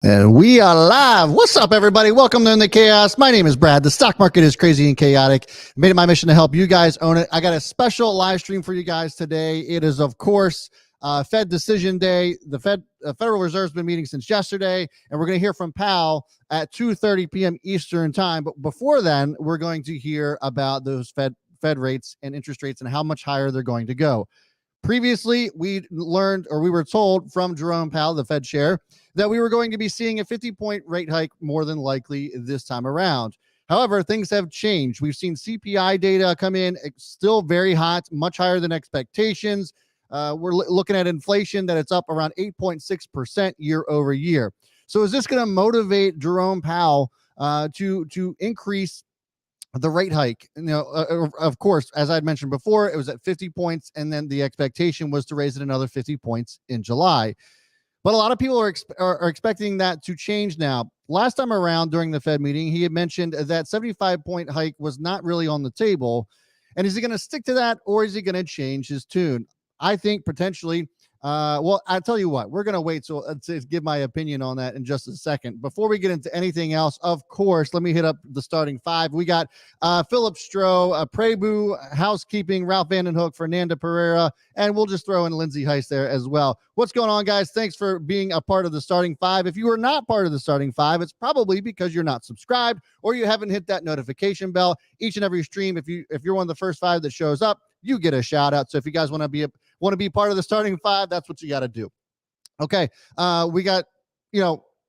And we are live. What's up, everybody? Welcome to In the Chaos. My name is Brad. The stock market is crazy and chaotic. I made it my mission to help you guys own it. I got a special live stream for you guys today. It is, of course, Fed decision day. The Federal Reserve's been meeting since yesterday, and we're going to hear from Powell at 2:30 p.m. Eastern time. But before then, we're going to hear about those Fed rates and interest rates and how much higher they're going to go. Previously, we learned, or we were told from Jerome Powell, the Fed chair, that we were going to be seeing a 50-point rate hike more than likely this time around. However, things have changed. We've seen CPI data come in still very hot, much higher than expectations. We're looking at inflation that it's up around 8.6% year over year. So is this going to motivate Jerome Powell to increase the rate hike? Of course, as I'd mentioned before, it was at 50 points, and then the expectation was to raise it another 50 points in July. But a lot of people are expecting that to change now. Last time around during the Fed meeting, he had mentioned that 75-point hike was not really on the table. And is he going to stick to that, or is he going to change his tune? I think potentially. Well, I'll tell you what, we're going to wait to give my opinion on that in just a second. Before we get into anything else, of course, let me hit up the starting five. We got Philip Stroh, Prebu, Housekeeping, Ralph Vandenhoek, Fernanda Pereira, and we'll just throw in Lindsay Heist there as well. What's going on, guys? Thanks for being a part of the starting five. If you are not part of the starting five, it's probably because you're not subscribed or you haven't hit that notification bell. Each and every stream, if you're one of the first five that shows up, you get a shout out. So if you guys want to be part of the starting five, that's what you got to do. Okay. We got,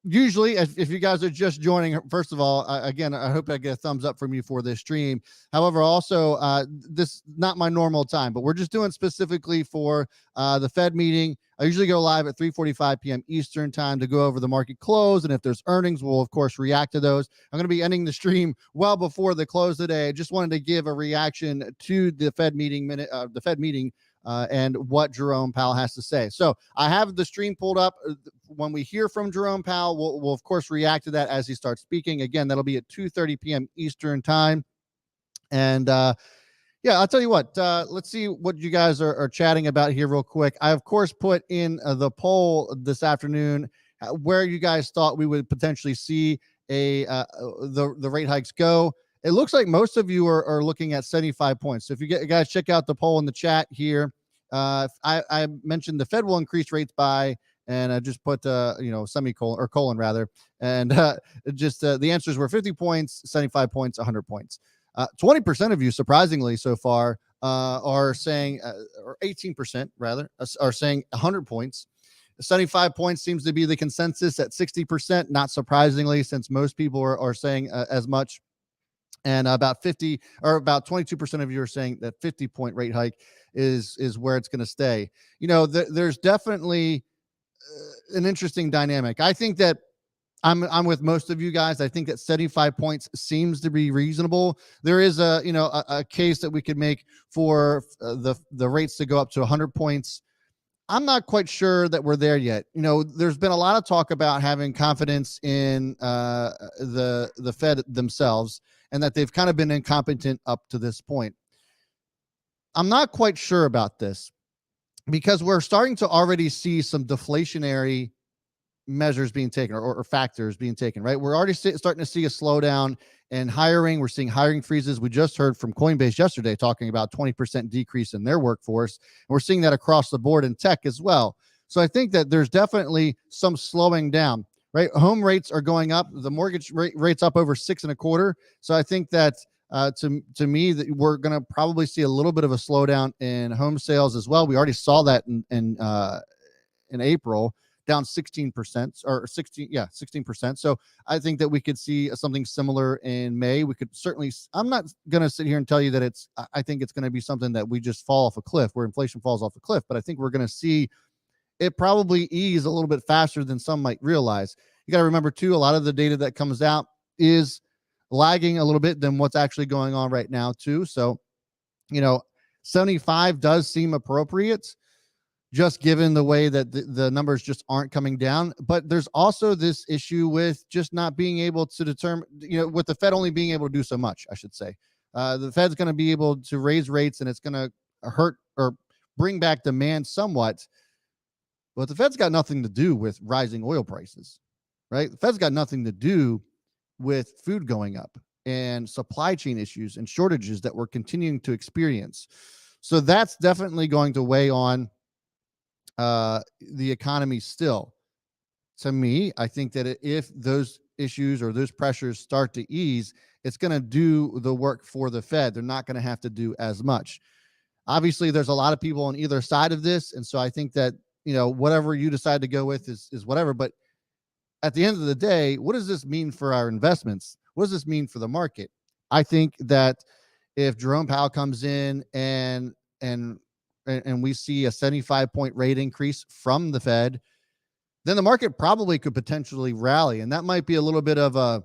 usually if you guys are just joining, first of all, again, I hope I get a thumbs up from you for this stream. However, also, this not my normal time, but we're just doing specifically for the Fed meeting. I usually go live at 3:45 p.m. Eastern time to go over the market close. And if there's earnings, we'll, of course, react to those. I'm going to be ending the stream well before the close today. I just wanted to give a reaction to the Fed meeting and what Jerome Powell has to say. So I have the stream pulled up. When we hear from Jerome Powell, we'll of course react to that as he starts speaking. Again, that'll be at 2:30 p.m. Eastern time. And I'll tell you what, let's see what you guys are chatting about here real quick. I, of course, put in the poll this afternoon where you guys thought we would potentially see the rate hikes go. It looks like most of you are looking at 75 points. So if you guys check out the poll in the chat here, I mentioned the Fed will increase rates by, and I just put semicolon or colon rather, and the answers were 50 points, 75 points, 100 points. 20% of you, surprisingly, so far are saying, or 18% rather, are saying 100 points. 75 points seems to be the consensus at 60%. Not surprisingly, since most people are saying as much. And about 22% of you are saying that 50-point rate hike is where it's going to stay. There's definitely an interesting dynamic. I think that I'm with most of you guys. I think that 75 points seems to be reasonable. There is a case that we could make for the rates to go up to 100 points. I'm not quite sure that we're there yet. There's been a lot of talk about having confidence in the Fed themselves, and that they've kind of been incompetent up to this point. I'm not quite sure about this because we're starting to already see some deflationary measures being taken or factors being taken, right? We're already starting to see a slowdown in hiring. We're seeing hiring freezes. We just heard from Coinbase yesterday talking about 20% decrease in their workforce. And we're seeing that across the board in tech as well. So I think that there's definitely some slowing down. Right, home rates are going up. The mortgage rate's up over 6.25. So I think that to me that we're going to probably see a little bit of a slowdown in home sales as well. We already saw that in April, down 16% or 16%. So I think that we could see something similar in May. We could certainly. I'm not going to sit here and tell you that I think it's going to be something that we just fall off a cliff, where inflation falls off a cliff. But I think we're going to see it probably ease a little bit faster than some might realize. You got to remember too, a lot of the data that comes out is lagging a little bit than what's actually going on right now too. So, 75 does seem appropriate, just given the way that the numbers just aren't coming down. But there's also this issue with just not being able to determine, with the Fed only being able to do so much, I should say. The Fed's going to be able to raise rates, and it's going to hurt or bring back demand somewhat. But the Fed's got nothing to do with rising oil prices. right? The Fed's got nothing to do with food going up and supply chain issues and shortages that we're continuing to experience. So that's definitely going to weigh on the economy still. To me, I think that if those issues or those pressures start to ease, it's going to do the work for the Fed. They're not going to have to do as much. Obviously, there's a lot of people on either side of this, and so I think that whatever you decide to go with is whatever. But at the end of the day, what does this mean for our investments? What does this mean for the market? I think that if Jerome Powell comes in and we see a 75-point rate increase from the Fed, then the market probably could potentially rally. And that might be a little bit of a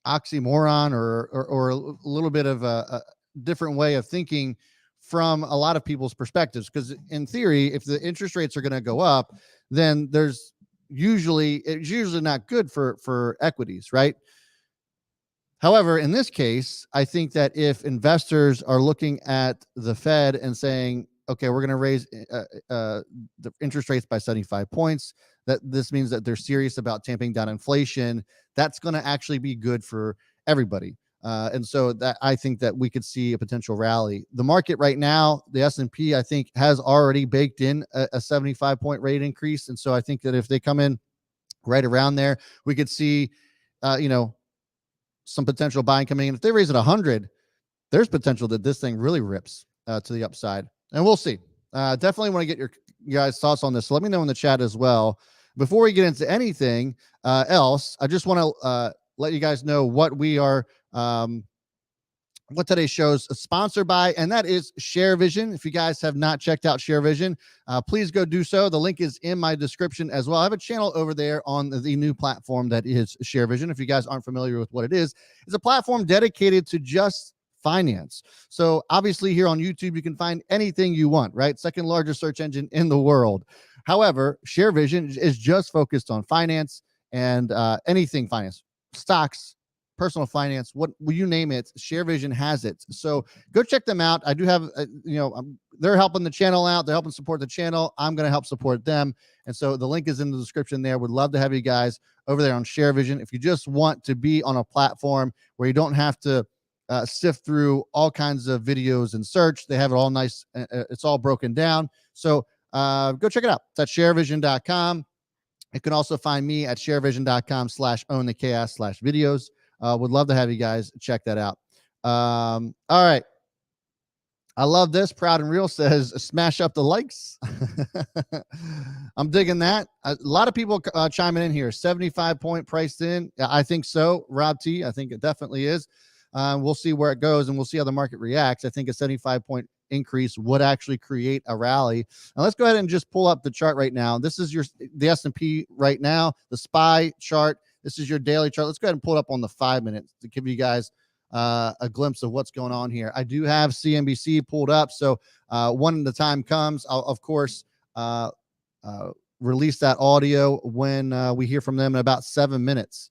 oxymoron or a little bit of a different way of thinking from a lot of people's perspectives. Because in theory, if the interest rates are going to go up, then it's usually not good for equities, right? However, in this case, I think that if investors are looking at the Fed and saying, okay, we're going to raise the interest rates by 75 points, that this means that they're serious about tamping down inflation, that's going to actually be good for everybody. And so that I think that we could see a potential rally. The market right now, the S&P, I think, has already baked in a 75-point rate increase. And so I think that if they come in right around there, we could see, some potential buying coming in. If they raise it 100, there's potential that this thing really rips to the upside, and we'll see. Definitely want to get your guys' thoughts on this. So let me know in the chat as well. Before we get into anything else, I just want to let you guys know what we are, what today's show is sponsored by, and that is ShareVision. If you guys have not checked out ShareVision, please go do so. The link is in my description as well. I have a channel over there on the new platform that is ShareVision. If you guys aren't familiar with what it is, it's a platform dedicated to just finance. So obviously here on YouTube, you can find anything you want, right? Second largest search engine in the world. However, ShareVision is just focused on finance and anything finance, stocks, personal finance, what you name it, ShareVision has it. So go check them out. I do have, they're helping the channel out. They're helping support the channel. I'm going to help support them. And so the link is in the description there. Would love to have you guys over there on ShareVision. If you just want to be on a platform where you don't have to sift through all kinds of videos and search, they have it all nice. It's all broken down. So go check it out. It's at sharevision.com. You can also find me at sharevision.com/ownthechaos/videos. Would love to have you guys check that out. All right. I love this. Proud and Real says, smash up the likes. I'm digging that. A lot of people chiming in here. 75-point priced in. I think so. Rob T, I think it definitely is. We'll see where it goes, and we'll see how the market reacts. I think a 75-point increase would actually create a rally. Now let's go ahead and just pull up the chart right now. This is the S&P right now, the SPY chart. This is your daily chart. Let's go ahead and pull it up on the 5 minutes to give you guys a glimpse of what's going on here. I do have CNBC pulled up, so when the time comes, I'll, of course, release that audio when we hear from them in about 7 minutes.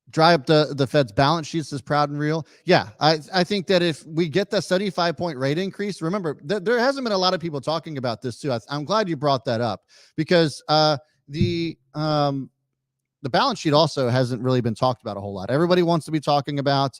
Dry up the Fed's balance sheets is Proud and Real. Yeah, I think that if we get the 75-point rate increase, remember, there hasn't been a lot of people talking about this too. I'm glad you brought that up because the balance sheet also hasn't really been talked about a whole lot. Everybody wants to be talking about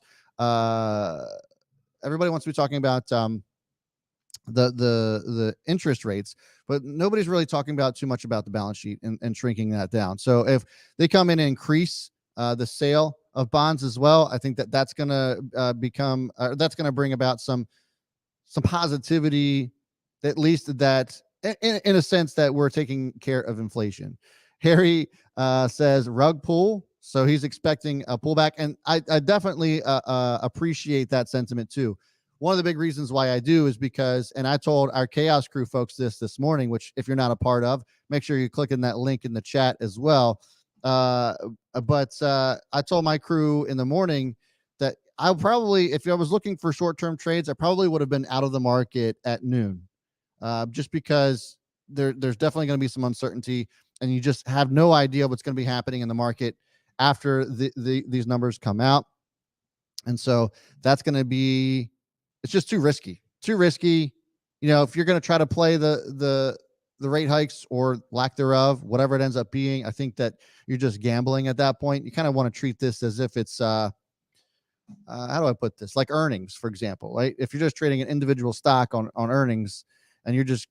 the interest rates, but nobody's really talking about too much about the balance sheet and shrinking that down. So if they come in and increase the sale of bonds as well, I think that's going to that's going to bring about some positivity, at least that in a sense that we're taking care of inflation. Harry says rug pull, so he's expecting a pullback, and I definitely appreciate that sentiment too. One of the big reasons why I do is because, and I told our Chaos Crew folks this morning, which if you're not a part of, make sure you click in that link in the chat as well. But I told my crew in the morning that I'll probably, if I was looking for short-term trades, I probably would have been out of the market at noon, just because there's definitely going to be some uncertainty, and you just have no idea what's going to be happening in the market after these numbers come out. And so that's going to be, it's just too risky. If you're going to try to play the the rate hikes or lack thereof, whatever it ends up being, I think that you're just gambling at that point. You kind of want to treat this as if it's how do I put this? Like earnings, for example, right? If you're just trading an individual stock on earnings and you're just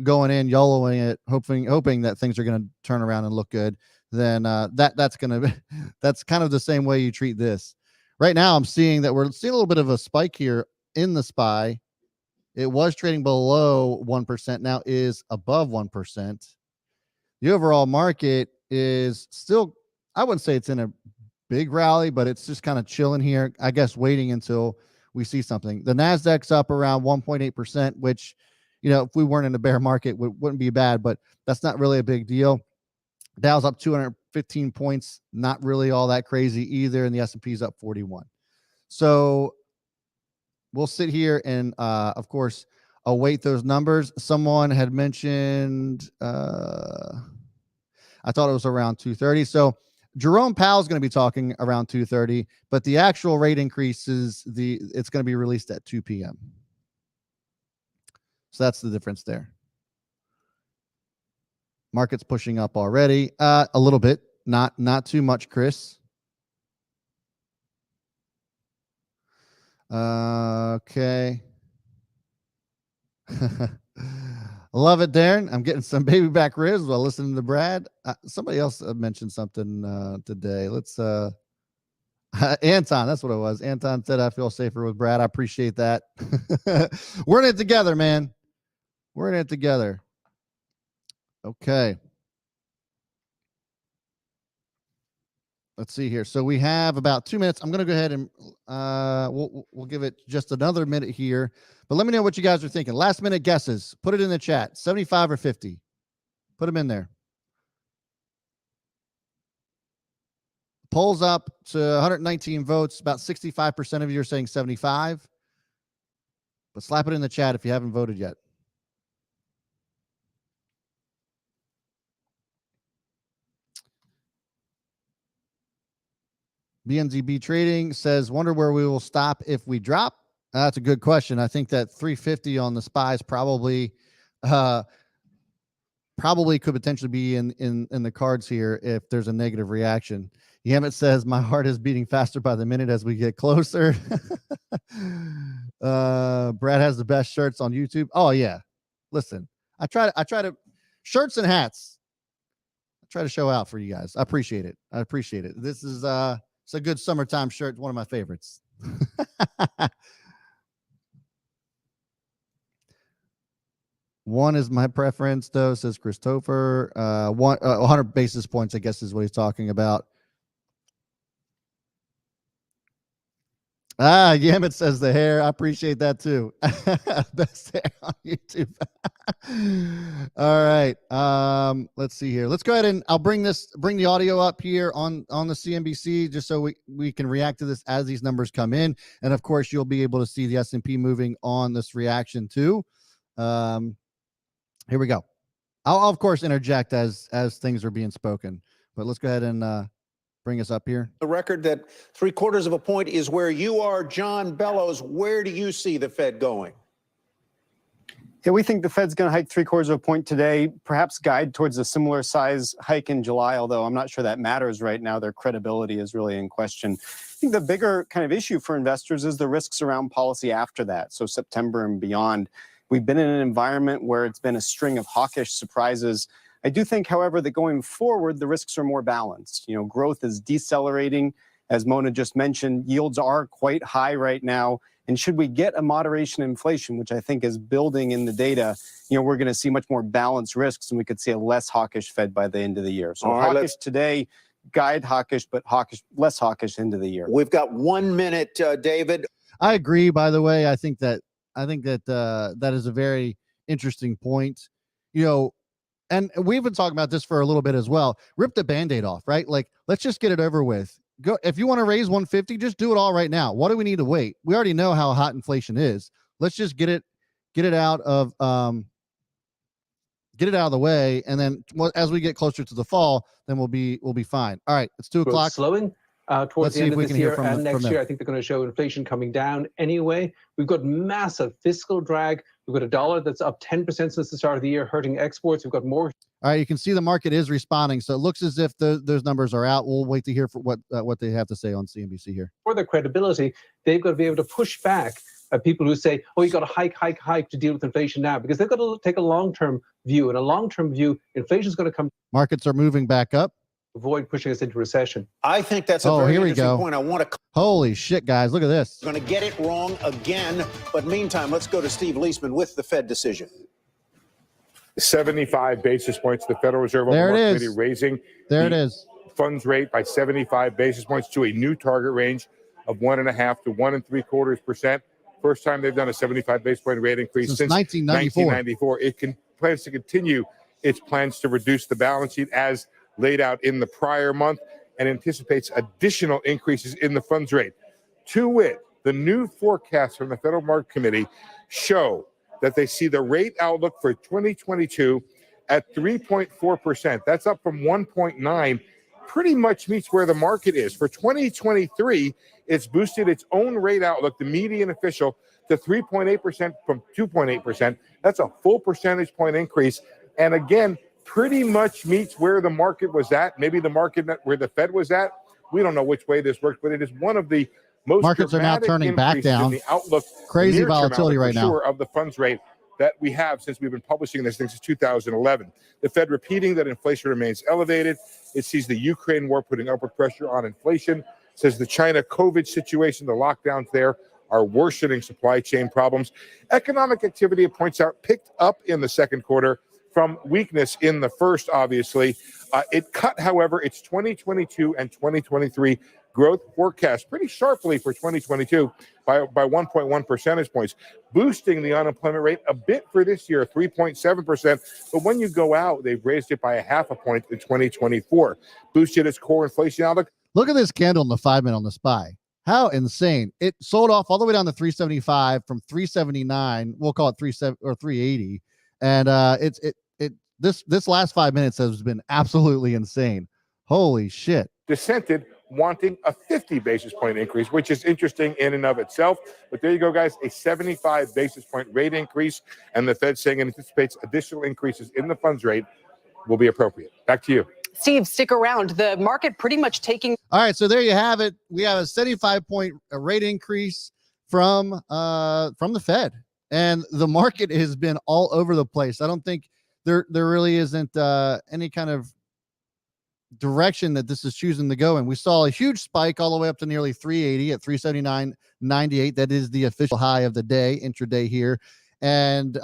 going in, YOLOing it, hoping that things are going to turn around and look good, then that's going to that's kind of the same way you treat this. Right now, I'm seeing that we're seeing a little bit of a spike here in the SPY. It was trading below 1%, now is above 1%. The overall market is still, I wouldn't say it's in a big rally, but it's just kind of chilling here, I guess, waiting until we see something. The Nasdaq's up around 1.8%, which, you know, if we weren't in a bear market, wouldn't be bad, but that's not really a big deal. Dow's up 215 points, not really all that crazy either, and the S&P's up 41. So we'll sit here and, of course, await those numbers. Someone had mentioned, I thought it was around 2:30. So Jerome Powell is going to be talking around 2:30, but the actual rate increase is it's going to be released at 2 p.m. So that's the difference there. Market's pushing up already, a little bit, not too much, Chris. Okay. Love it, Darren. I'm getting some baby back ribs while listening to Brad. Somebody else mentioned something today. Let's Anton, that's what it was. Anton said, I feel safer with Brad. I appreciate that. We're in it together, man. We're in it together. Okay. Let's see here. So we have about 2 minutes. I'm going to go ahead and we'll give it just another minute here. But let me know what you guys are thinking. Last minute guesses. Put it in the chat. 75 or 50. Put them in there. Polls up to 119 votes. About 65% of you are saying 75. But slap it in the chat if you haven't voted yet. BNZB Trading says, wonder where we will stop if we drop. That's a good question. I think that 350 on the SPYs probably could potentially be in the cards here if there's a negative reaction. Yamit says, my heart is beating faster by the minute as we get closer. Brad has the best shirts on YouTube. Oh yeah. Listen, I try to shirts and hats. I try to show out for you guys. I appreciate it. This is it's a good summertime shirt. It's one of my favorites. One is my preference, though, says Christopher. 100 basis points, I guess, is what he's talking about. Yamit says the hair. I appreciate that, too. Best hair on YouTube. All right. Let's see here. Let's go ahead and I'll bring the audio up here on the CNBC just so we can react to this as these numbers come in. And, of course, you'll be able to see the S&P moving on this reaction, too. Here we go. I'll of course interject as things are being spoken, but let's go ahead and bring us up here. The record that 3/4 of a point is where you are, John Bellows. Where do you see the Fed going? Yeah, we think the Fed's going to hike 3/4 of a point today, perhaps guide towards a similar size hike in July, although I'm not sure that matters right now. Their credibility is really in question. I think the bigger kind of issue for investors is the risks around policy after that, so September and beyond. We've been in an environment where it's been a string of hawkish surprises. I do think, however, that going forward, the risks are more balanced. You know, growth is decelerating. As Mona just mentioned, yields are quite high right now. And should we get a moderation in inflation, which I think is building in the data, you know, we're going to see much more balanced risks and we could see a less hawkish Fed by the end of the year. So hawkish today, guide hawkish, but less hawkish into the year. We've got 1 minute, David. I agree, by the way. I think that that is a very interesting point, you know, and we've been talking about this for a little bit as well. Rip the Band-Aid off, right? Like, let's just get it over with. Go. If you want to raise 150, just do it all right now. What do we need to wait? We already know how hot inflation is. Let's just get it out of the way. And then as we get closer to the fall, then we'll be fine. All right. It's 2 o'clock. Slowing. Towards the end of this year and next year, I think they're going to show inflation coming down anyway. We've got massive fiscal drag. We've got a dollar that's up 10% since the start of the year, hurting exports. We've got more. All right, you can see the market is responding, so it looks as if those numbers are out. We'll wait to hear for what they have to say on CNBC here. For their credibility, they've got to be able to push back at people who say, "Oh, you got to hike to deal with inflation now," because they've got to take a long-term view. And a long-term view, inflation is going to come. Markets are moving back up. Avoid pushing us into recession. I think that's a very interesting point. I want to. Holy shit, guys! Look at this. Going to get it wrong again. But meantime, let's go to Steve Leisman with the Fed decision. 75 basis points. The Federal Reserve Committee raising the funds rate by 75 basis points to a new target range of 1.5 to 1.75%. First time they've done a 75 basis point rate increase since 1994. It plans to continue its plans to reduce the balance sheet as laid out in the prior month and anticipates additional increases in the funds rate. To wit, the new forecasts from the Federal Market Committee show that they see the rate outlook for 2022 at 3.4%. That's up from 1.9. Pretty much meets where the market is. For 2023, it's boosted its own rate outlook, the median official, to 3.8% from 2.8%. That's a full percentage point increase. And again, pretty much meets where the market was at. Maybe the market where the Fed was at. We don't know which way this works, but it is one of the most markets are now turning back down. In the outlook, crazy volatility right now of the funds rate that we have since we've been publishing this thing since 2011. The Fed repeating that inflation remains elevated. It sees the Ukraine war putting upward pressure on inflation. Says the China COVID situation, the lockdowns there are worsening supply chain problems. Economic activity, it points out, picked up in the second quarter from weakness in the first, obviously. It cut, however, its 2022 and 2023 growth forecast pretty sharply for 2022 by 1.1 percentage points, boosting the unemployment rate a bit for this year, 3.7%. But when you go out, they've raised it by 0.5 point in 2024, boosted its core inflation outlook. Look at this candle in the 5-minute on the SPY. How insane. It sold off all the way down to 375 from 379. We'll call it 380. And this last 5 minutes has been absolutely insane. Holy shit. Dissented, wanting a 50 basis point increase, which is interesting in and of itself. But there you go, guys, a 75 basis point rate increase. And the Fed saying it anticipates additional increases in the funds rate will be appropriate. Back to you. Steve, stick around. The market pretty much taking. All right, so there you have it. We have a 75-point rate increase from the Fed, and the market has been all over the place. I don't think there really isn't any kind of direction that this is choosing to go in. We saw a huge spike all the way up to nearly 380 at 379.98. That is the official high of the day, intraday here. And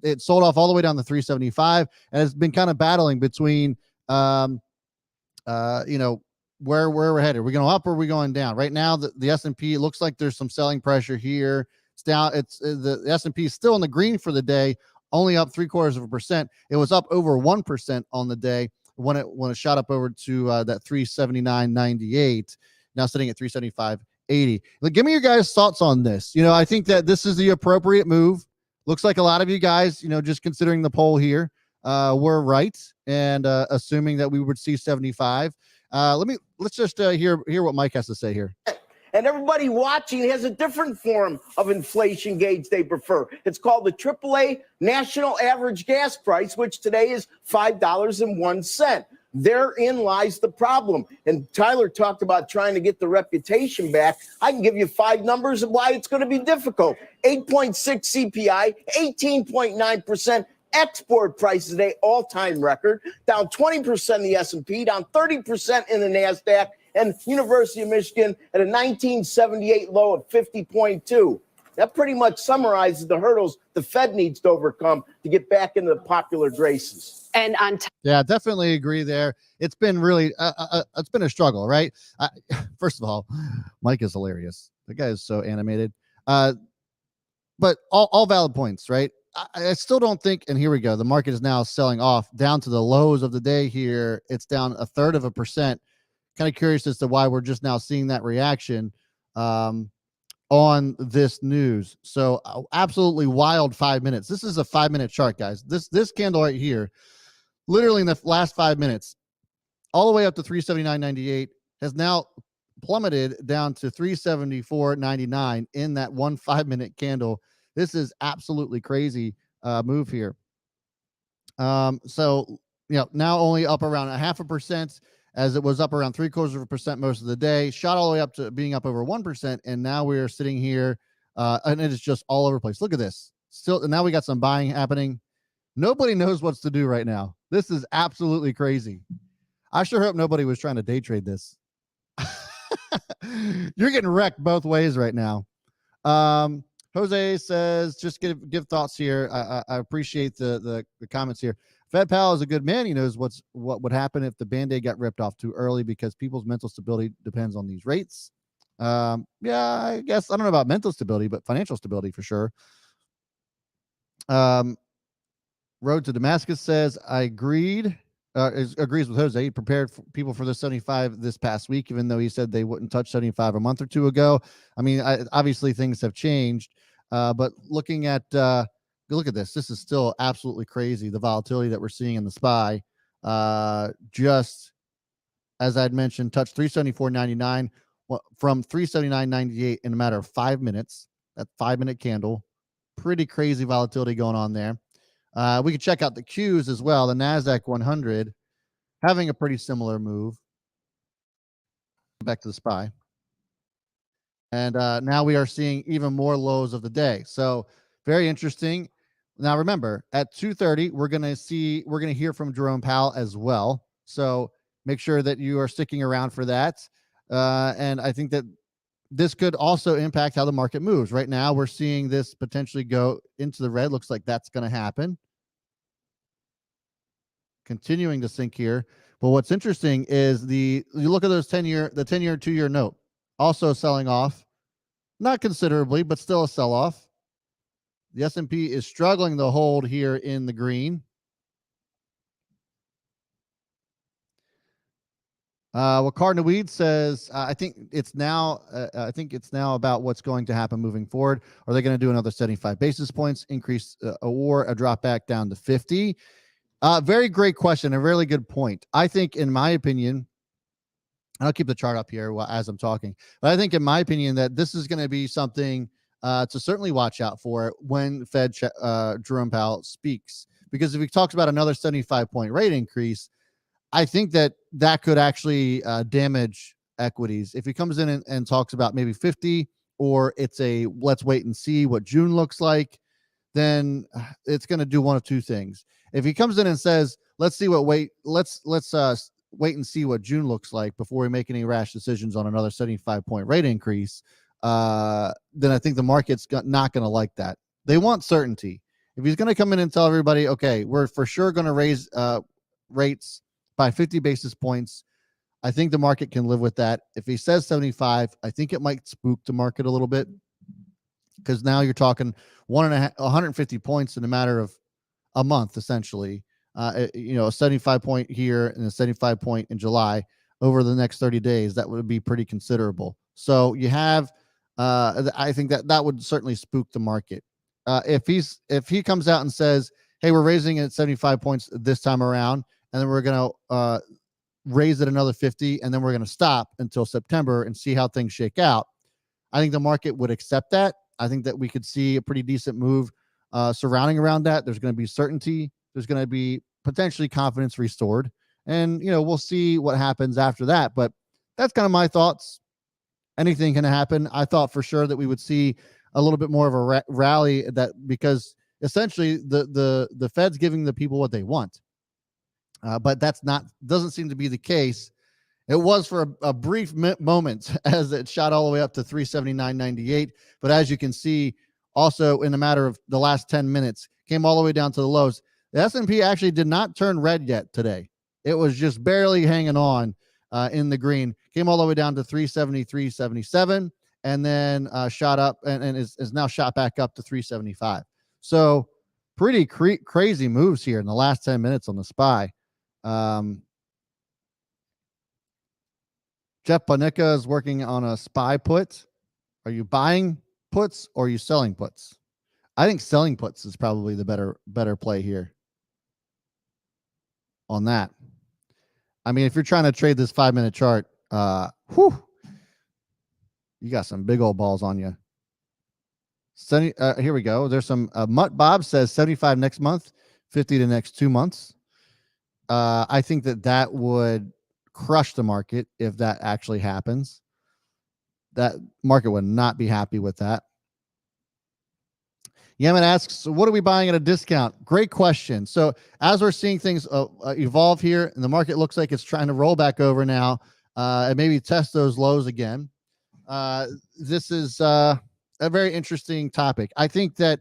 it sold off all the way down to 375, and it's been kind of battling between where we're headed. Are we going up or are we going down? Right now, the S&P, it looks like there's some selling pressure here. It's down. The S&P is still in the green for the day, only up 0.75%. It was up over 1% on the day when it shot up over to that 379.98. Now sitting at 375.80. Like, give me your guys' thoughts on this. I think that this is the appropriate move. Looks like a lot of you guys, just considering the poll here, were right, and assuming that we would see 75. Let's just hear what Mike has to say here. And everybody watching has a different form of inflation gauge they prefer. It's called the AAA National Average Gas Price, which today is $5.01. Therein lies the problem. And Tyler talked about trying to get the reputation back. I can give you 5 numbers of why it's going to be difficult. 8.6 CPI, 18.9%. Export prices, today all-time record, down 20% in the S&P, down 30% in the NASDAQ, and University of Michigan at a 1978 low of 50.2. That pretty much summarizes the hurdles the Fed needs to overcome to get back into the popular graces. And yeah, definitely agree there. It's been really, it's been a struggle, right? First of all, Mike is hilarious. The guy is so animated. But all valid points, right? I still don't think, and here we go, the market is now selling off down to the lows of the day here. It's down 1/3%. Kind of curious as to why we're just now seeing that reaction on this news. So absolutely wild 5 minutes. This is a 5-minute chart, guys. This candle right here, literally in the last 5 minutes, all the way up to 379.98, has now plummeted down to 374.99 in that 1 5-minute candle. This is absolutely crazy move here. So, now only up around 0.5%, as it was up around 0.75% most of the day, shot all the way up to being up over 1%. And now we are sitting here and it is just all over the place. Look at this. Still, and now we got some buying happening. Nobody knows what's to do right now. This is absolutely crazy. I sure hope nobody was trying to day trade this. You're getting wrecked both ways right now. Jose says, just give thoughts here. I appreciate the comments here. Fed Powell is a good man. He knows what would happen if the Band-Aid got ripped off too early, because people's mental stability depends on these rates. Yeah, I guess I don't know about mental stability, but financial stability for sure. Road to Damascus says, I agrees with Jose. He prepared people for the 75 this past week, even though he said they wouldn't touch 75 a month or two ago. I mean, obviously things have changed, but looking at look at this. This is still absolutely crazy, the volatility that we're seeing in the SPY. Just as I'd mentioned, touched 374.99 from 379.98 in a matter of 5 minutes. That 5-minute candle. Pretty crazy volatility going on there. We can check out the Qs as well. The NASDAQ 100 having a pretty similar move. Back to the SPY. And now we are seeing even more lows of the day. So very interesting. Now remember, at 2:30, we're going to hear from Jerome Powell as well. So make sure that you are sticking around for that. And I think that this could also impact how the market moves. Right now, we're seeing this potentially go into the red. Looks like that's going to happen. Continuing to sink here. But what's interesting is you look at those 10-year 2-year note also selling off, not considerably, but still a sell-off. The S&P is struggling to hold here in the green. Cardinal Weed says, I think it's now about what's going to happen moving forward. Are they going to do another 75 basis points increase or a drop back down to 50? Very great question. A really good point. I think, in my opinion, I'll keep the chart up here as I'm talking, but I think, in my opinion, that this is going to be something to certainly watch out for when Fed Jerome Powell speaks, because if he talks about another 75-point rate increase, I think that could actually damage equities. If he comes in and talks about maybe 50, or it's a let's wait and see what June looks like, then it's going to do one of two things. If he comes in and says, let's wait and see what June looks like before we make any rash decisions on another 75-point rate increase, then I think the market's not going to like that. They want certainty. If he's going to come in and tell everybody, okay, we're for sure going to raise rates by 50 basis points, I think the market can live with that. If he says 75, I think it might spook the market a little bit, because now you're talking 150 points in a matter of a month, essentially. A 75 point here and a 75 point in July over the next 30 days, that would be pretty considerable. So you have, I think that would certainly spook the market. If he comes out and says, hey, we're raising it at 75 points this time around, and then we're going to raise it another 50, and then we're going to stop until September and see how things shake out, I think the market would accept that. I think that we could see a pretty decent move surrounding around that. There's going to be certainty. There's going to be potentially confidence restored. And, we'll see what happens after that. But that's kind of my thoughts. Anything can happen. I thought for sure that we would see a little bit more of a rally, because essentially the Fed's giving the people what they want. But doesn't seem to be the case. It was for a brief moment as it shot all the way up to 379.98. But as you can see, also in a matter of the last 10 minutes, came all the way down to the lows. The S&P actually did not turn red yet today. It was just barely hanging on in the green. Came all the way down to 373.77, and then shot up and is now shot back up to 375. So pretty crazy moves here in the last 10 minutes on the SPY. Jeff Panicka is working on a SPY put. Are you buying puts or are you selling puts? I think selling puts is probably the better play here on that. I mean, if you're trying to trade this 5-minute chart, you got some big old balls on you. Here we go. There's some Mutt Bob says 75 next month, 50 the next 2 months. I think that would crush the market if that actually happens. That market would not be happy with that. Yemen asks, what are we buying at a discount? Great question. So as we're seeing things evolve here, and the market looks like it's trying to roll back over now and maybe test those lows again. This is a very interesting topic. I think that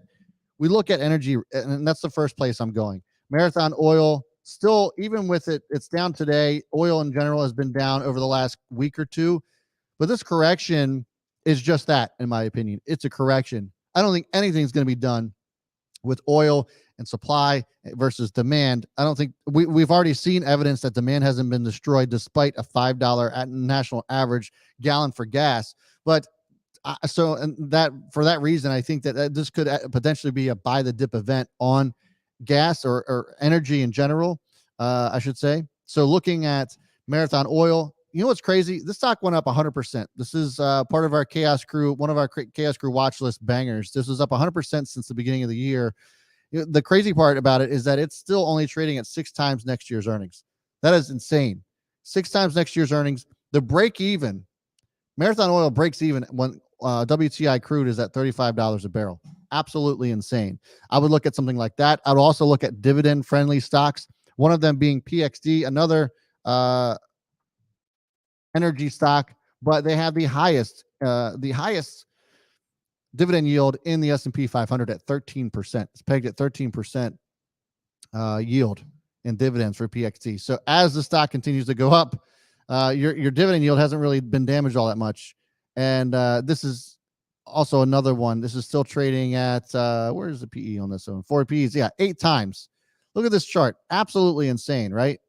we look at energy, and that's the first place I'm going. Marathon oil, still, even with it's down today. Oil in general has been down over the last week or two. But this correction is just that, in my opinion. It's a correction. I don't think anything's going to be done with oil and supply versus demand. I don't think we've already seen evidence that demand hasn't been destroyed despite a $5 at national average gallon for gas. But for that reason, I think that this could potentially be a buy the dip event on gas or energy in general, I should say. So looking at Marathon oil, you know what's crazy? This stock went up 100%. This is part of our Chaos Crew, one of our Chaos Crew watch list bangers. This was up 100% since the beginning of the year. You know, the crazy part about it is that it's still only trading at 6 times next year's earnings. That is insane. 6 times next year's earnings. The break even, Marathon oil breaks even when WTI crude is at $35 a barrel. Absolutely insane. I would look at something like that. I would also look at dividend friendly stocks. One of them being PXD, another energy stock, but they have the highest dividend yield in the S&P 500 at 13%. It's pegged at 13% yield in dividends for PXD. So as the stock continues to go up, your dividend yield hasn't really been damaged all that much. And this is also another one. This is still trading at where's the PE on this one? 4 P's, 8 times. Look at this chart. Absolutely insane, right?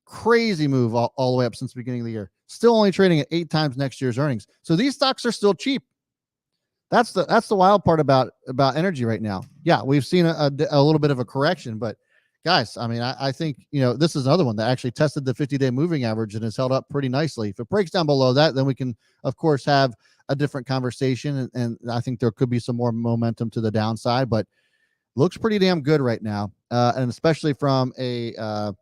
Crazy move all the way up since the beginning of the year. Still only trading at 8 times next year's earnings. So these stocks are still cheap. That's the wild part about energy right now. Yeah, we've seen a little bit of a correction, but guys, I mean, I think, this is another one that actually tested the 50-day moving average and has held up pretty nicely. If it breaks down below that, then we can, of course, have a different conversation, and I think there could be some more momentum to the downside, but looks pretty damn good right now, and especially from a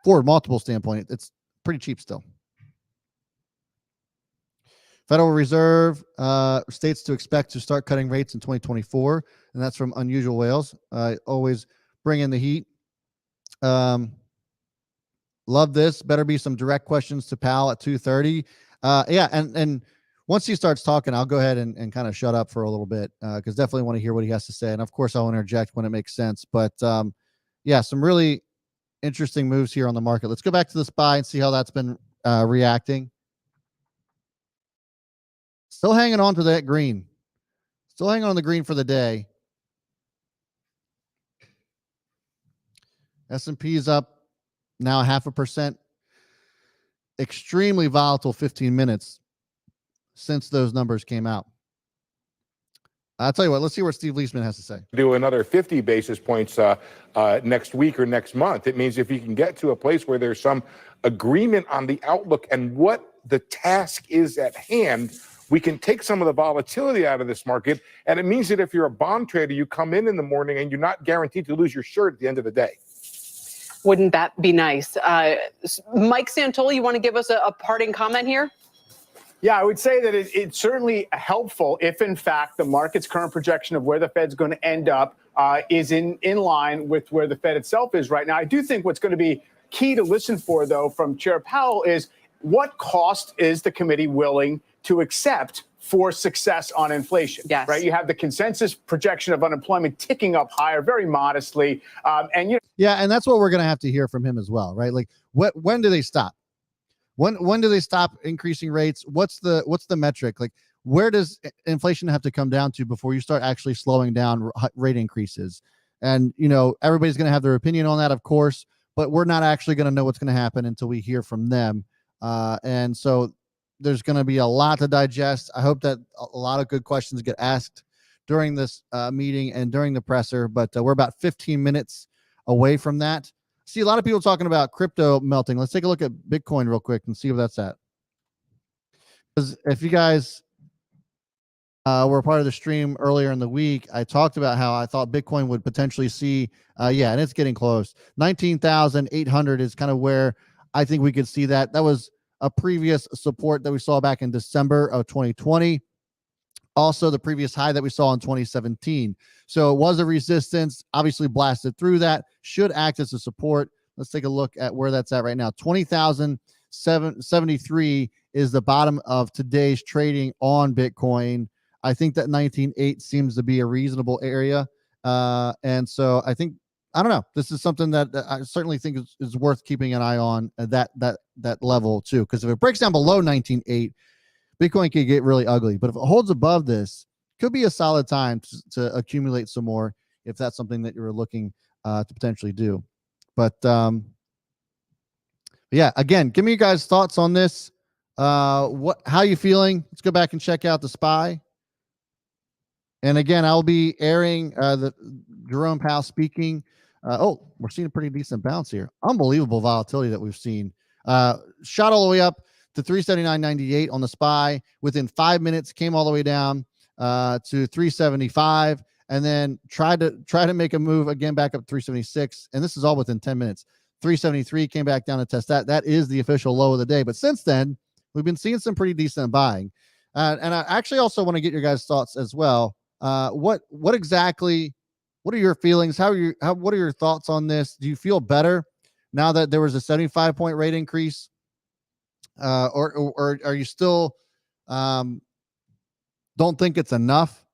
forward multiple standpoint, it's pretty cheap still. Federal Reserve states to expect to start cutting rates in 2024, and that's from Unusual Whales. Always bring in the heat. Love this. Better be some direct questions to Powell at 2:30. And once he starts talking, I'll go ahead and kind of shut up for a little bit because definitely want to hear what he has to say. And of course, I'll interject when it makes sense. But some really interesting moves here on the market. Let's go back to the SPY and see how that's been reacting. Still hanging on to that green. Still hanging on the green for the day. S&P is up now 0.5%. Extremely volatile 15 minutes since those numbers came out. I'll tell you what, let's see what Steve Leisman has to say. Do another 50 basis points next week or next month. It means if you can get to a place where there's some agreement on the outlook and what the task is at hand, we can take some of the volatility out of this market. And it means that if you're a bond trader, you come in the morning and you're not guaranteed to lose your shirt at the end of the day. Wouldn't that be nice? Mike Santoli, you want to give us a parting comment here? Yeah, I would say that it's certainly helpful if, in fact, the market's current projection of where the Fed's going to end up is in line with where the Fed itself is right now. I do think what's going to be key to listen for, though, from Chair Powell is what cost is the committee willing to accept for success on inflation? Yes. Right. You have the consensus projection of unemployment ticking up higher very modestly. And that's what we're going to have to hear from him as well. Right. Like when do they stop? When do they stop increasing rates? What's the metric? Like, where does inflation have to come down to before you start actually slowing down rate increases? And, everybody's going to have their opinion on that, of course, but we're not actually going to know what's going to happen until we hear from them. And so there's going to be a lot to digest. I hope that a lot of good questions get asked during this meeting and during the presser, but we're about 15 minutes away from that. See a lot of people talking about crypto melting. Let's take a look at Bitcoin real quick and see where that's at. if you guys were part of the stream earlier in the week, I talked about how I thought Bitcoin would potentially see, and it's getting close. 19,800 is kind of where I think we could see that. That was a previous support that we saw back in December of 2020. Also, the previous high that we saw in 2017. So it was a resistance, obviously blasted through that, should act as a support. Let's take a look at where that's at right now. 20,773 is the bottom of today's trading on Bitcoin. I think that 19.8 seems to be a reasonable area. And so I think, I don't know, this is something that I certainly think is worth keeping an eye on, that level too. Because if it breaks down below 19.8, Bitcoin could get really ugly. But if it holds above this, could be a solid time to accumulate some more if that's something that you're looking to potentially do. But yeah, again, give me you guys thoughts on this. How you feeling? Let's go back and check out the SPY. And again, I'll be airing the Jerome Powell speaking. We're seeing a pretty decent bounce here. Unbelievable volatility that we've seen. Shot all the way up to 379.98 on the SPY. Within 5 minutes, came all the way down to 375, and then tried to make a move again back up to 376. And this is all within 10 minutes. 373 came back down to test that. That is the official low of the day. But since then, we've been seeing some pretty decent buying. And I actually also want to get your guys' thoughts as well. What are your feelings? What are your thoughts on this? Do you feel better now that there was a 75-point rate increase? Or are you still don't think it's enough?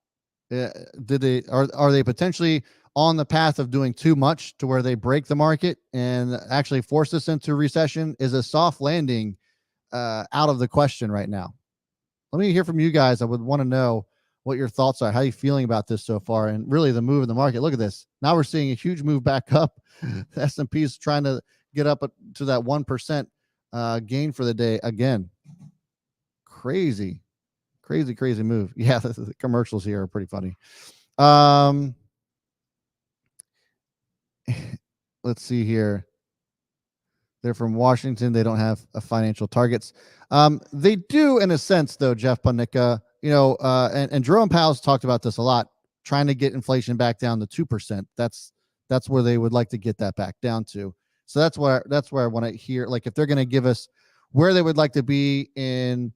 Are they potentially on the path of doing too much to where they break the market and actually force us into recession? Is a soft landing out of the question right now? Let me hear from you guys. I would want to know what your thoughts are. How are you feeling about this so far? And really the move in the market. Look at this. Now we're seeing a huge move back up. The S&P is trying to get up to that 1% gain for the day again. Crazy move. Yeah, the commercials here are pretty funny. Let's see here. They're from Washington. They don't have financial targets. They do in a sense, though, Jeff Panicka. And Jerome Powell's talked about this a lot, trying to get inflation back down to 2%. That's where they would like to get that back down to. So that's where I want to hear, like, if they're going to give us where they would like to be in,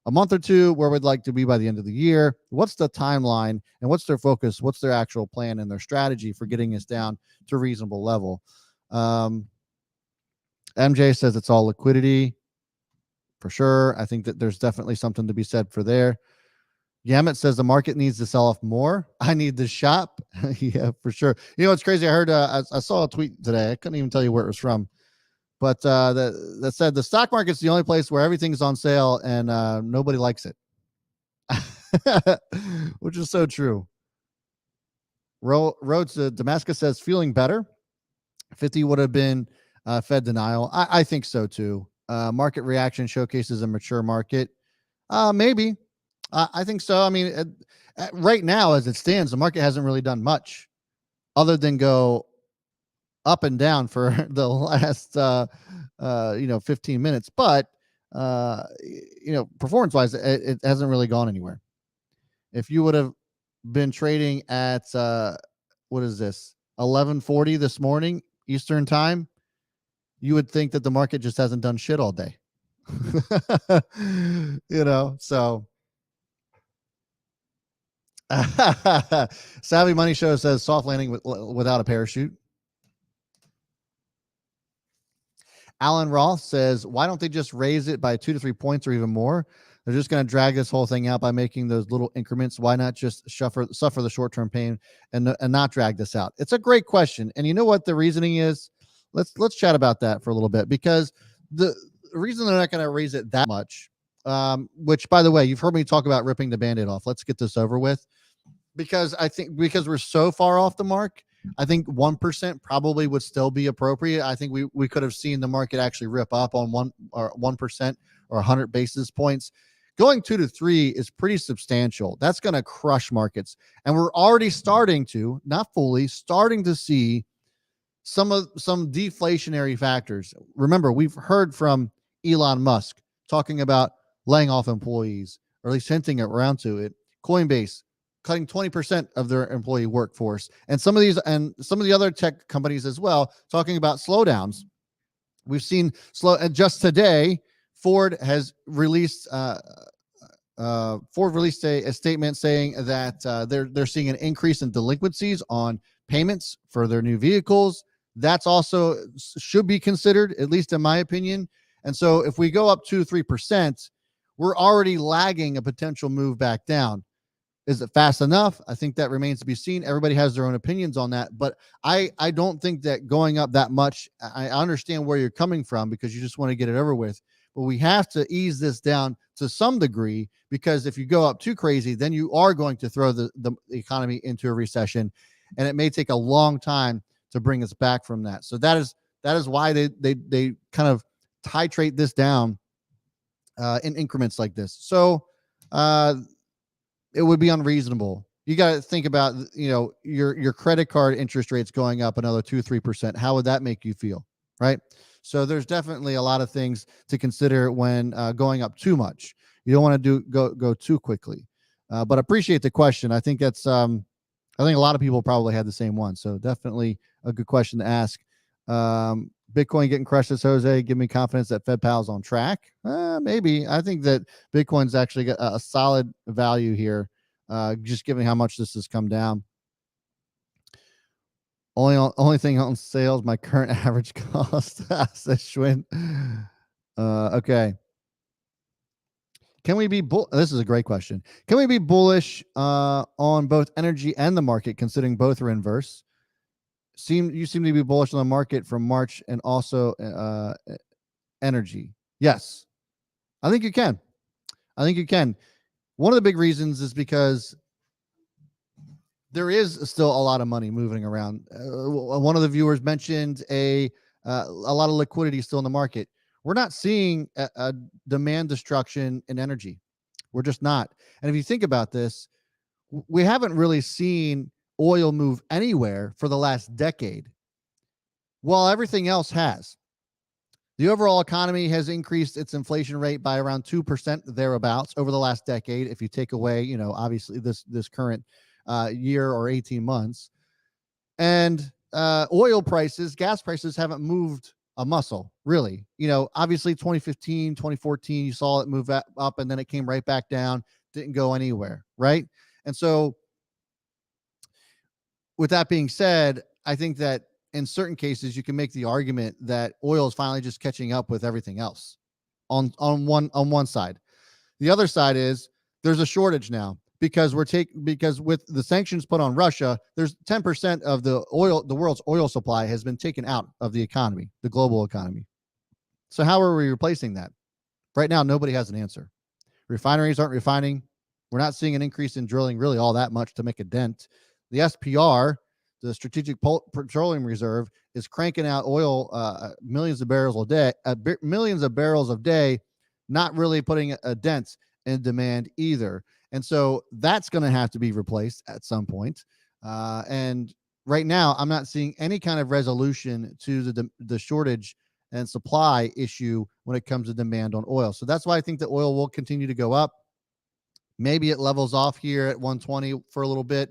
a month or two, where we'd like to be by the end of the year. What's the timeline and what's their focus? What's their actual plan and their strategy for getting us down to a reasonable level? MJ says it's all liquidity. For sure. I think that there's definitely something to be said for there. Yamit says the market needs to sell off more. I need to shop. Yeah, for sure. It's crazy. I heard, I saw a tweet today. I couldn't even tell you where it was from, but that said the stock market's the only place where everything's on sale and nobody likes it, which is so true. Road to Damascus says feeling better. 50 would have been Fed denial. I think so too. Market reaction showcases a mature market. Maybe. I think so. I mean, right now, as it stands, the market hasn't really done much other than go up and down for the last, 15 minutes. But, performance-wise, it hasn't really gone anywhere. If you would have been trading at, what is this, 11:40 this morning, Eastern time, you would think that the market just hasn't done shit all day. So Savvy Money Show says soft landing without a parachute. Alan Roth says, why don't they just raise it by 2 to 3 points or even more? They're just going to drag this whole thing out by making those little increments. Why not just suffer the short-term pain and not drag this out? It's a great question. And you know what the reasoning is? Let's chat about that for a little bit, because the reason they're not going to raise it that much, which, by the way, you've heard me talk about ripping the Band-Aid off. Let's get this over with, because we're so far off the mark, I think 1% probably would still be appropriate. I think we could have seen the market actually rip up on 1% or 100 basis points. Going 2 to 3 is pretty substantial. That's going to crush markets. And we're already starting to, not fully, starting to see some deflationary factors. Remember, we've heard from Elon Musk talking about laying off employees, or at least hinting around to it. Coinbase cutting 20% of their employee workforce, and some of the other tech companies as well talking about slowdowns. We've seen and just today, Ford has released a statement saying that they're seeing an increase in delinquencies on payments for their new vehicles. That's also should be considered, at least in my opinion. And so if we go up 2-3%, we're already lagging a potential move back down. Is it fast enough? I think that remains to be seen. Everybody has their own opinions on that, but I don't think that going up that much. I understand where you're coming from because you just want to get it over with, but we have to ease this down to some degree, because if you go up too crazy, then you are going to throw the economy into a recession, and it may take a long time to bring us back from that. So that is why they kind of titrate this down in increments like this. So it would be unreasonable. You got to think about, your credit card interest rates going up another 2-3%. How would that make you feel? Right. So there's definitely a lot of things to consider when going up too much. You don't want to go too quickly. But appreciate the question. I think that's I think a lot of people probably had the same one. So definitely a good question to ask. Bitcoin getting crushed, as Jose, give me confidence that Fed Powell's on track. Maybe. I think that Bitcoin's actually got a solid value here, just given how much this has come down. Only thing on sales, my current average cost, says Schwinn. Okay. Can we be this is a great question. Can we be bullish on both energy and the market, considering both are inverse? You seem to be bullish on the market from March and also energy. Yes. I think you can. One of the big reasons is because there is still a lot of money moving around. One of the viewers mentioned a lot of liquidity still in the market. We're not seeing a demand destruction in energy. We're just not. And if you think about this, we haven't really seen oil move anywhere for the last decade, while everything else has. The overall economy has increased its inflation rate by around 2% thereabouts over the last decade. If you take away, obviously this current year or 18 months, and oil prices, gas prices haven't moved a muscle, really. Obviously 2015, 2014, you saw it move up and then it came right back down, didn't go anywhere, right? And so with that being said, I think that in certain cases you can make the argument that oil is finally just catching up with everything else on one side. The other side is there's a shortage now because with the sanctions put on Russia, there's 10% of the world's oil supply has been taken out of the economy, the global economy. So how are we replacing that? Right now, nobody has an answer. Refineries aren't refining. We're not seeing an increase in drilling really all that much to make a dent. The SPR, the Strategic Petroleum Reserve, is cranking out oil millions of barrels a day, not really putting a dent in demand either. And so that's going to have to be replaced at some point. And right now, I'm not seeing any kind of resolution to the shortage and supply issue when it comes to demand on oil. So that's why I think that oil will continue to go up. Maybe it levels off here at 120 for a little bit.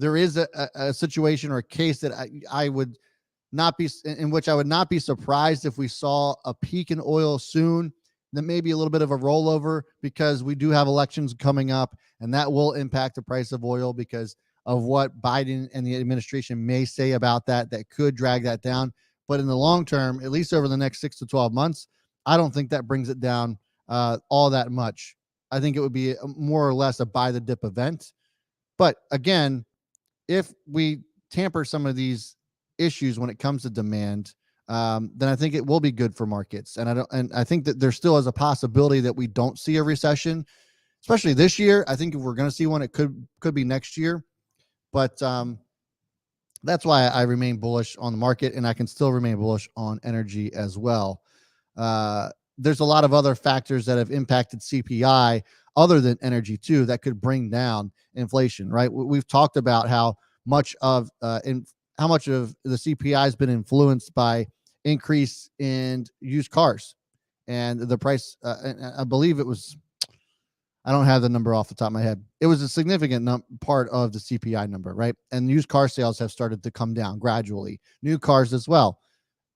There is a situation or a case that I would not be in which I would not be surprised if we saw a peak in oil soon. Then maybe a little bit of a rollover, because we do have elections coming up, and that will impact the price of oil because of what Biden and the administration may say about that could drag that down. But in the long term, at least over the next 6 to 12 months, I don't think that brings it down all that much. I think it would be more or less a buy the dip event. But again, if we tamper some of these issues when it comes to demand, then I think it will be good for markets. And I think that there still is a possibility that we don't see a recession, especially this year. I think if we're going to see one, it could be next year. But that's why I remain bullish on the market, and I can still remain bullish on energy as well. There's a lot of other factors that have impacted CPI other than energy too that could bring down inflation, right? We've talked about how much of the CPI has been influenced by increase in used cars and the price, I believe it was, I don't have the number off the top of my head. It was a significant part of the CPI number, right? And used car sales have started to come down gradually. New cars as well.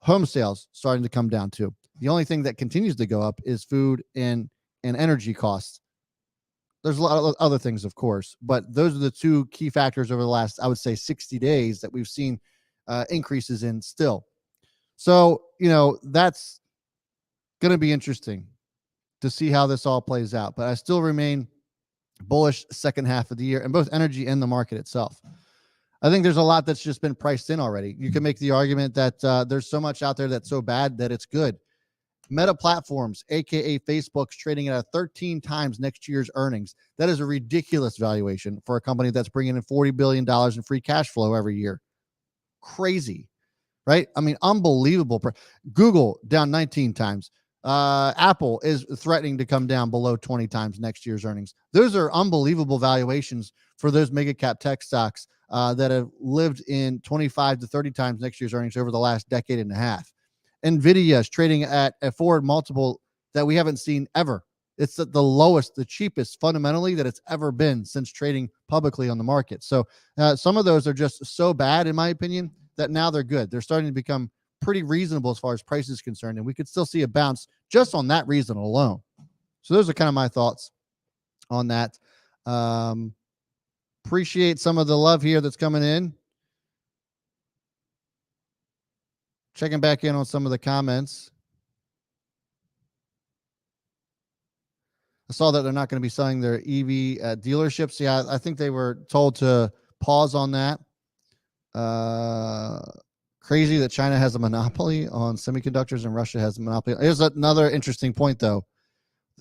Home sales starting to come down too. The only thing that continues to go up is food and energy costs. There's a lot of other things, of course, but those are the two key factors over the last, I would say, 60 days that we've seen increases in still. So, that's going to be interesting to see how this all plays out. But I still remain bullish second half of the year in both energy and the market itself. I think there's a lot that's just been priced in already. You can make the argument that there's so much out there that's so bad that it's good. Meta Platforms, aka Facebook's trading at 13 times next year's earnings. That is a ridiculous valuation for a company that's bringing in $40 billion in free cash flow every year. Crazy, right? I mean, unbelievable. Google down 19 times. Apple is threatening to come down below 20 times next year's earnings. Those are unbelievable valuations for those mega cap tech stocks that have lived in 25 to 30 times next year's earnings over the last decade and a half. Nvidia is trading at a forward multiple that we haven't seen ever. It's at the lowest, the cheapest fundamentally that it's ever been since trading publicly on the market. So some of those are just so bad, in my opinion, that now they're good. They're starting to become pretty reasonable as far as price is concerned, and we could still see a bounce just on that reason alone. So those are kind of my thoughts on that. Appreciate some of the love here that's coming in. Checking back in on some of the comments. I saw that they're not going to be selling their EV at dealerships. Yeah, I think they were told to pause on that. Crazy that China has a monopoly on semiconductors and Russia has a monopoly. Here's another interesting point, though.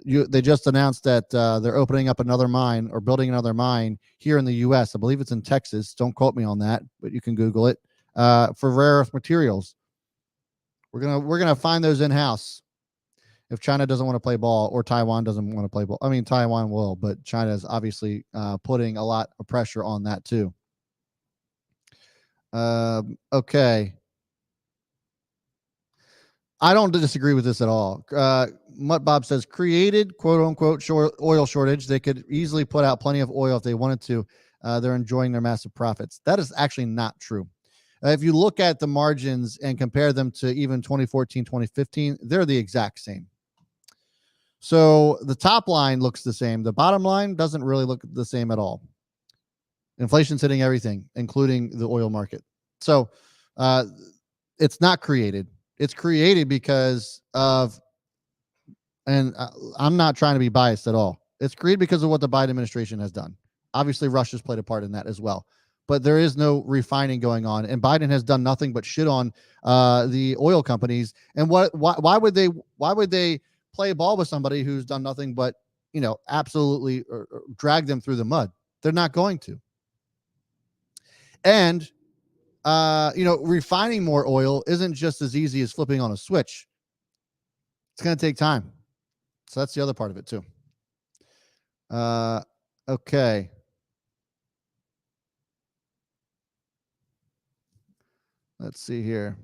They just announced that they're opening up another mine or building another mine here in the U.S. I believe it's in Texas. Don't quote me on that, but you can Google it, for rare earth materials. We're gonna find those in-house if China doesn't want to play ball or Taiwan doesn't want to play ball. I mean, Taiwan will, but China is obviously putting a lot of pressure on that too. Okay. I don't disagree with this at all. Mutt Bob says, created quote unquote oil shortage. They could easily put out plenty of oil if they wanted to. They're enjoying their massive profits. That is actually not true. If you look at the margins and compare them to even 2014, 2015, they're the exact same. So the top line looks the same. The bottom line doesn't really look the same at all. Inflation's hitting everything, including the oil market. So it's not created. It's created because of, and I'm not trying to be biased at all. It's created because of what the Biden administration has done. Obviously, Russia's played a part in that as well. But there is no refining going on, and Biden has done nothing but shit on the oil companies. And why would they play ball with somebody who's done nothing but absolutely drag them through the mud? They're not going to. And refining more oil isn't just as easy as flipping on a switch. It's going to take time. So that's the other part of it too. Okay. Let's see here.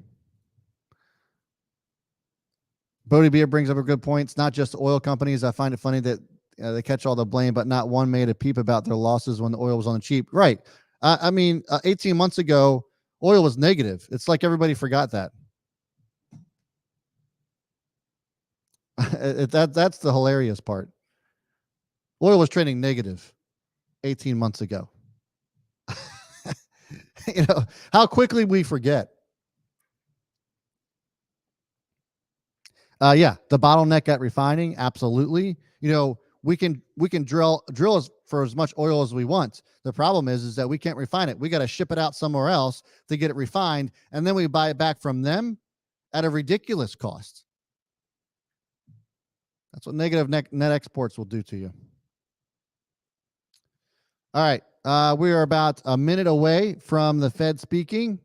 Bodie Beer brings up a good point. It's not just oil companies. I find it funny that they catch all the blame, but not one made a peep about their losses when the oil was on the cheap. Right. 18 months ago, oil was negative. It's like everybody forgot that. That's the hilarious part. Oil was trading negative 18 months ago. How quickly we forget. The bottleneck at refining, absolutely. We can drill for as much oil as we want. The problem is that we can't refine it. We got to ship it out somewhere else to get it refined, and then we buy it back from them at a ridiculous cost. That's what negative net exports will do to you. All right. We are about a minute away from the Fed speaking.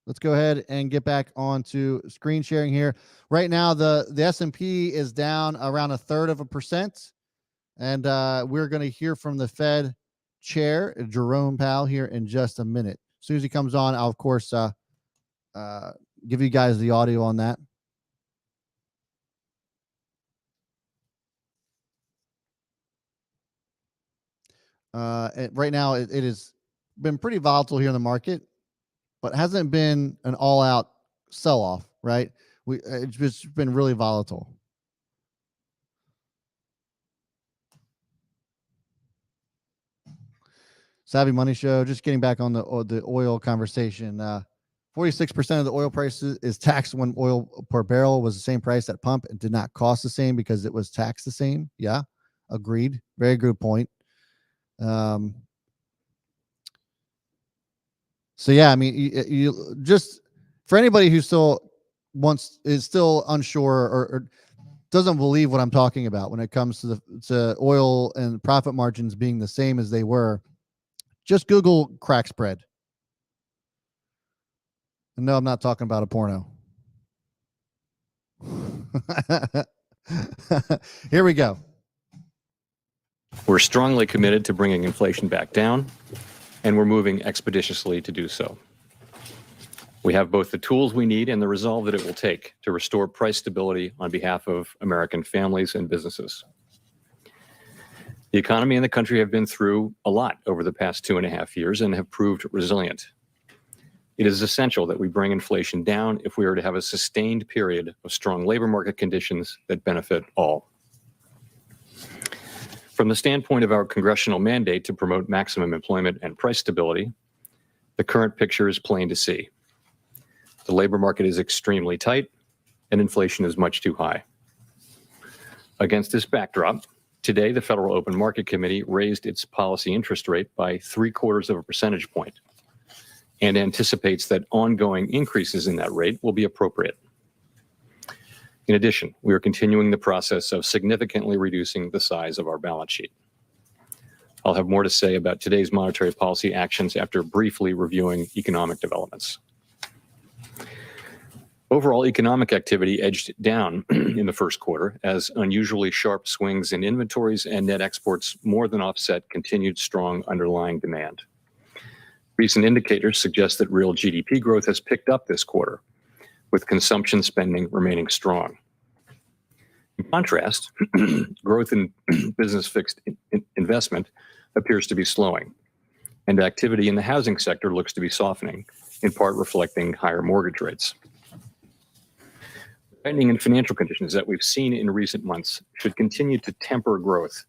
Let's go ahead and get back onto screen sharing here. Right now, the S&P is down around 1/3%. And we're going to hear from the Fed chair, Jerome Powell, here in just a minute. As soon as he comes on, I'll, of course, give you guys the audio on that. Right now, it has been pretty volatile here in the market, but hasn't been an all-out sell-off, right? It's just been really volatile. Savvy Money Show, just getting back on the oil conversation. 46% of the oil price is taxed when oil per barrel was the same price at pump and did not cost the same because it was taxed the same. Yeah, agreed. Very good point. So yeah, I mean, you just for anybody who is still unsure or doesn't believe what I'm talking about when it comes to oil and profit margins being the same as they were, just Google crack spread. And no, I'm not talking about a porno. Here we go. We're strongly committed to bringing inflation back down, and we're moving expeditiously to do so. We have both the tools we need and the resolve that it will take to restore price stability on behalf of American families and businesses. The economy and the country have been through a lot over the past 2.5 years and have proved resilient. It is essential that we bring inflation down if we are to have a sustained period of strong labor market conditions that benefit all. From the standpoint of our congressional mandate to promote maximum employment and price stability, the current picture is plain to see. The labor market is extremely tight and inflation is much too high. Against this backdrop, today the Federal Open Market Committee raised its policy interest rate by 0.75 percentage point and anticipates that ongoing increases in that rate will be appropriate. In addition, we are continuing the process of significantly reducing the size of our balance sheet. I'll have more to say about today's monetary policy actions after briefly reviewing economic developments. Overall economic activity edged down in the first quarter as unusually sharp swings in inventories and net exports more than offset continued strong underlying demand. Recent indicators suggest that real GDP growth has picked up this quarter, with consumption spending remaining strong. In contrast, growth in business fixed investment appears to be slowing, and activity in the housing sector looks to be softening, in part reflecting higher mortgage rates. Tightening in financial conditions that we've seen in recent months should continue to temper growth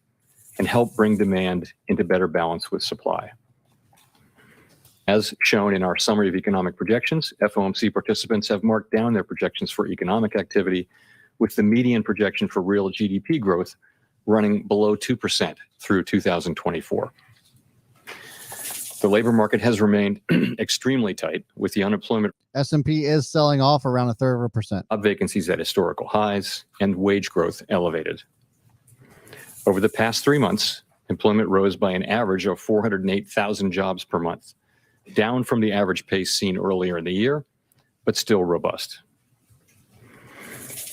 and help bring demand into better balance with supply. As shown in our summary of economic projections, FOMC participants have marked down their projections for economic activity, with the median projection for real GDP growth running below 2% through 2024. The labor market has remained extremely tight, with the unemployment S&P is selling off around 0.33%. Job vacancies at historical highs and wage growth elevated. Over the past 3 months, employment rose by an average of 408,000 jobs per month, down from the average pace seen earlier in the year, but still robust.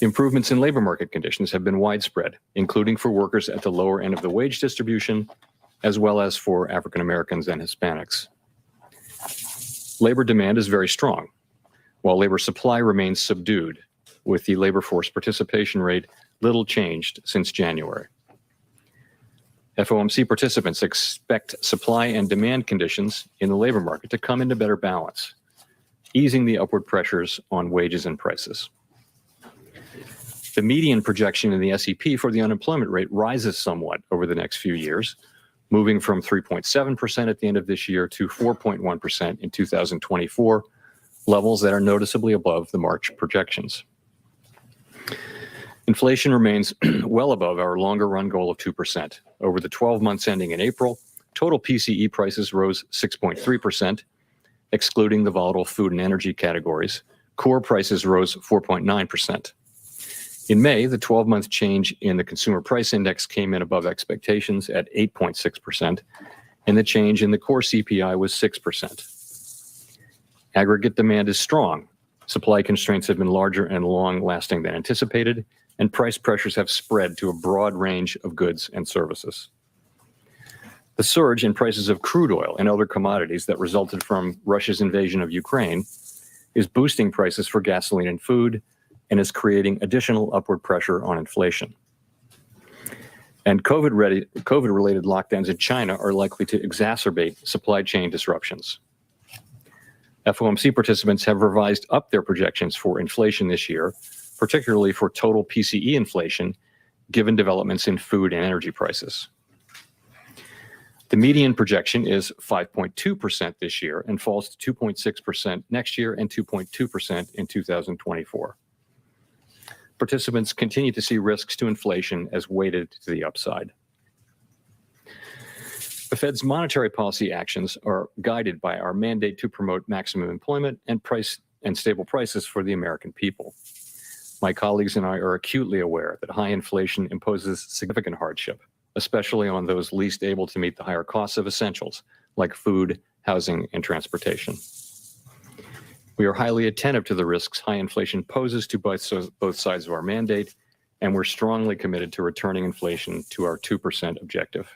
Improvements in labor market conditions have been widespread, including for workers at the lower end of the wage distribution, as well as for African Americans and Hispanics. Labor demand is very strong, while labor supply remains subdued, with the labor force participation rate little changed since January. FOMC participants expect supply and demand conditions in the labor market to come into better balance, easing the upward pressures on wages and prices. The median projection in the SEP for the unemployment rate rises somewhat over the next few years, moving from 3.7% at the end of this year to 4.1% in 2024, levels that are noticeably above the March projections. Inflation remains well above our longer run goal of 2%. Over the 12 months ending in April, total PCE prices rose 6.3%, excluding the volatile food and energy categories. Core prices rose 4.9%. In May, the 12-month change in the consumer price index came in above expectations at 8.6%, and the change in the core CPI was 6%. Aggregate demand is strong. Supply constraints have been larger and long-lasting than anticipated, and price pressures have spread to a broad range of goods and services. The surge in prices of crude oil and other commodities that resulted from Russia's invasion of Ukraine is boosting prices for gasoline and food, and is creating additional upward pressure on inflation. And COVID-related lockdowns in China are likely to exacerbate supply chain disruptions. FOMC participants have revised up their projections for inflation this year, particularly for total PCE inflation, given developments in food and energy prices. The median projection is 5.2% this year and falls to 2.6% next year and 2.2% in 2024. Participants continue to see risks to inflation as weighted to the upside. The Fed's monetary policy actions are guided by our mandate to promote maximum employment and stable prices for the American people. My colleagues and I are acutely aware that high inflation imposes significant hardship, especially on those least able to meet the higher costs of essentials like food, housing, and transportation. We are highly attentive to the risks high inflation poses to both sides of our mandate, and we're strongly committed to returning inflation to our 2% objective.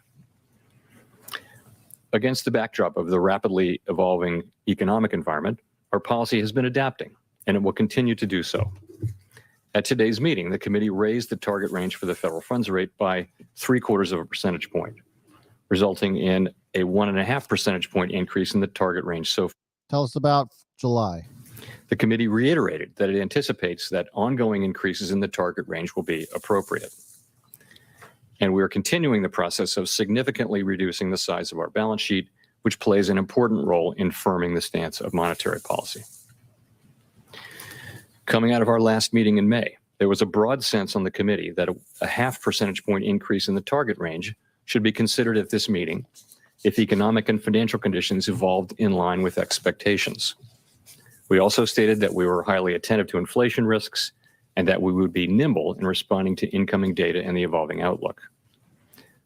Against the backdrop of the rapidly evolving economic environment, our policy has been adapting, and it will continue to do so. At today's meeting, the committee raised the target range for the federal funds rate by 0.75 percentage point, resulting in a 1.5 percentage point increase in the target range so far. Tell us about July. The committee reiterated that it anticipates that ongoing increases in the target range will be appropriate. And we are continuing the process of significantly reducing the size of our balance sheet, which plays an important role in firming the stance of monetary policy. Coming out of our last meeting in May, there was a broad sense on the committee that a 0.5 percentage point increase in the target range should be considered at this meeting if economic and financial conditions evolved in line with expectations. We also stated that we were highly attentive to inflation risks and that we would be nimble in responding to incoming data and the evolving outlook.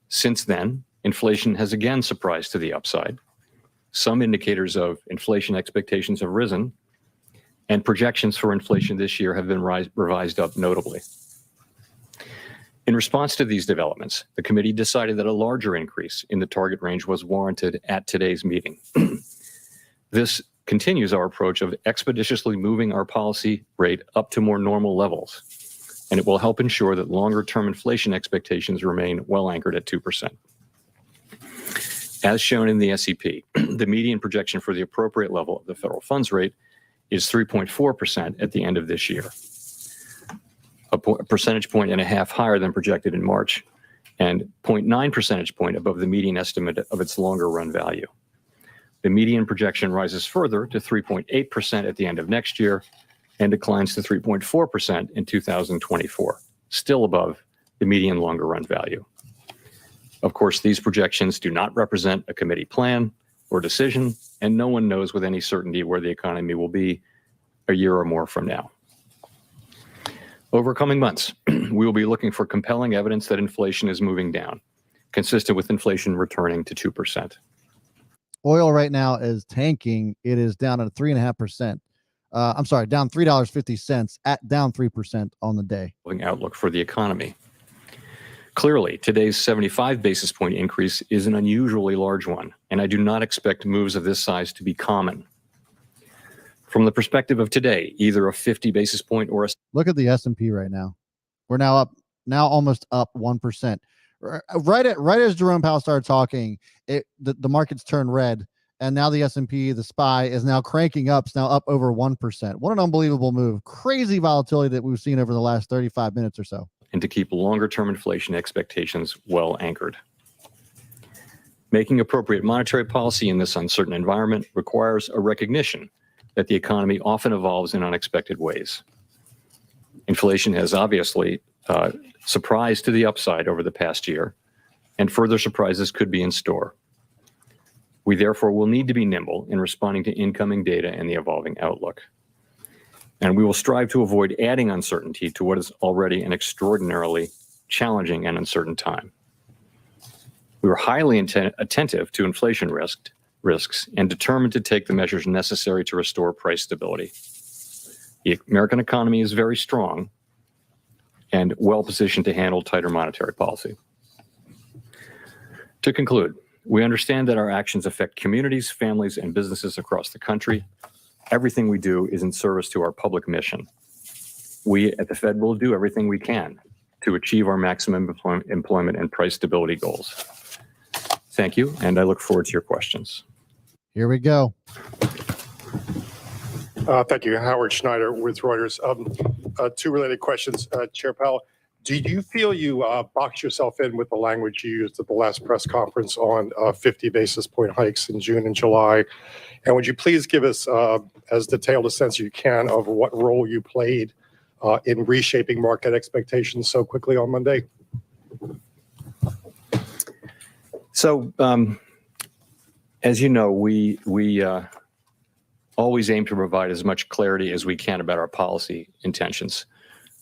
Since then, inflation has again surprised to the upside. Some indicators of inflation expectations have risen, and projections for inflation this year have been revised up notably. In response to these developments, the committee decided that a larger increase in the target range was warranted at today's meeting. This continues our approach of expeditiously moving our policy rate up to more normal levels, and it will help ensure that longer-term inflation expectations remain well anchored at 2%. As shown in the SEP, the median projection for the appropriate level of the federal funds rate is 3.4% at the end of this year, a percentage point and a half higher than projected in March, and 0.9 percentage point above the median estimate of its longer run value. The median projection rises further to 3.8% at the end of next year and declines to 3.4% in 2024, still above the median longer run value. Of course, these projections do not represent a committee plan or decision, and no one knows with any certainty where the economy will be a year or more from now. Over coming months, we will be looking for compelling evidence that inflation is moving down, consistent with inflation returning to 2%. Oil right now is tanking. It is down at 3.5%. Down $3.50 at down 3% on the day. Outlook for the economy. Clearly, today's 75 basis point increase is an unusually large one, and I do not expect moves of this size to be common. From the perspective of today, either a 50 basis point or a... Look at the S&P right now. We're now almost up 1%. Right as Jerome Powell started talking, the markets turned red, and now the S&P, the SPY, is now cranking up. It's now up over 1%. What an unbelievable move. Crazy volatility that we've seen over the last 35 minutes or so. And to keep longer-term inflation expectations well anchored. Making appropriate monetary policy in this uncertain environment requires a recognition that the economy often evolves in unexpected ways. Inflation has obviously surprised to the upside over the past year, and further surprises could be in store. We therefore will need to be nimble in responding to incoming data and the evolving outlook. And we will strive to avoid adding uncertainty to what is already an extraordinarily challenging and uncertain time. We are highly attentive to inflation risks and determined to take the measures necessary to restore price stability. The American economy is very strong and well positioned to handle tighter monetary policy. To conclude, we understand that our actions affect communities, families, and businesses across the country. Everything we do is in service to our public mission. We at the Fed will do everything we can to achieve our maximum employment and price stability goals. Thank you, and I look forward to your questions. Here we go. Thank you. Howard Schneider with Reuters. Two related questions. Chair Powell, do you feel you boxed yourself in with the language you used at the last press conference on 50 basis point hikes in June and July? And would you please give us as detailed a sense as you can of what role you played in reshaping market expectations so quickly on Monday? So, as you know, we always aim to provide as much clarity as we can about our policy intentions,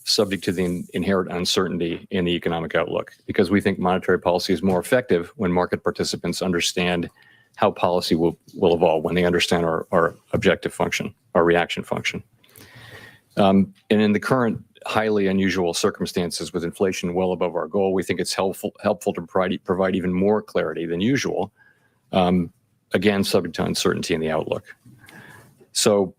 subject to the inherent uncertainty in the economic outlook, because we think monetary policy is more effective when market participants understand how policy will evolve, when they understand our objective function, our reaction function. And in the current highly unusual circumstances with inflation well above our goal, we think it's helpful to provide even more clarity than usual, again, subject to uncertainty in the outlook. So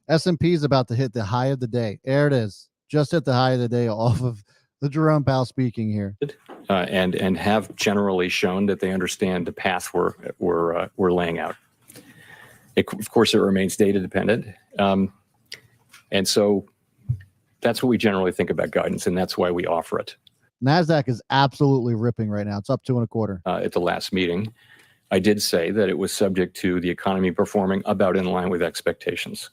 S&P is about to hit the high of the day. There it is. Just hit the high of the day off of the Jerome Powell speaking here. And have generally shown that they understand the path we're laying out. Of course, it remains data dependent. And so that's what we generally think about guidance, and that's why we offer it. NASDAQ is absolutely ripping right now. It's up 2.25. At the last meeting, I did say that it was subject to the economy performing about in line with expectations.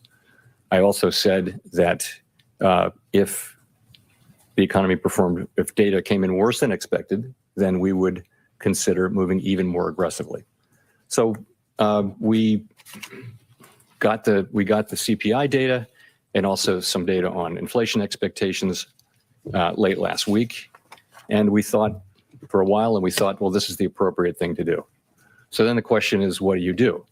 I also said that if the economy performed, if data came in worse than expected, then we would consider moving even more aggressively. So we got the CPI data and also some data on inflation expectations late last week. And we thought for a while, and we thought, well, this is the appropriate thing to do. So then the question is, what do you do?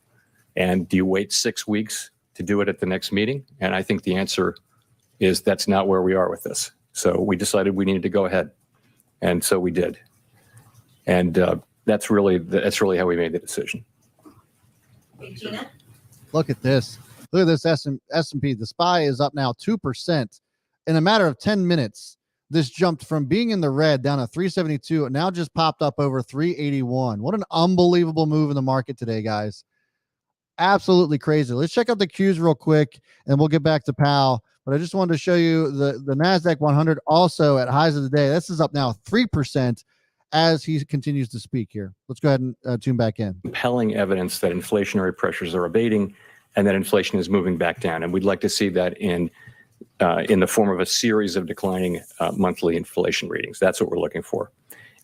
And do you wait 6 weeks to do it at the next meeting? And I think the answer is that's not where we are with this. So we decided we needed to go ahead. And so we did. And that's really how we made the decision. Gina? Look at this. Look at this S&P. The SPY is up now 2%. In a matter of 10 minutes, this jumped from being in the red down to 372 and now just popped up over 381. What an unbelievable move in the market today, guys. Absolutely crazy. Let's check out the Qs real quick, and we'll get back to Powell. But I just wanted to show you the NASDAQ 100 also at highs of the day. This is up now 3% as he continues to speak here. Let's go ahead and tune back in. Compelling evidence that inflationary pressures are abating and that inflation is moving back down. And we'd like to see that in the form of a series of declining monthly inflation readings. That's what we're looking for.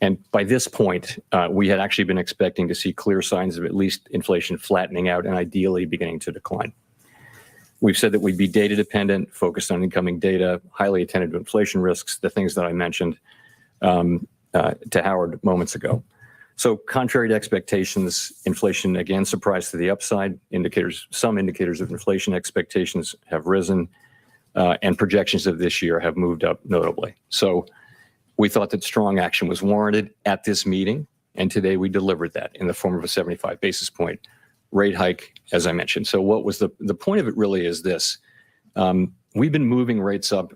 And by this point, we had actually been expecting to see clear signs of at least inflation flattening out and ideally beginning to decline. We've said that we'd be data dependent, focused on incoming data, highly attentive to inflation risks, the things that I mentioned to Howard moments ago. So contrary to expectations, inflation again surprised to the upside. Some indicators of inflation expectations have risen, and projections of this year have moved up notably. So we thought that strong action was warranted at this meeting, and today we delivered that in the form of a 75 basis point rate hike, as I mentioned. So what was the point of it really is this. We've been moving rates up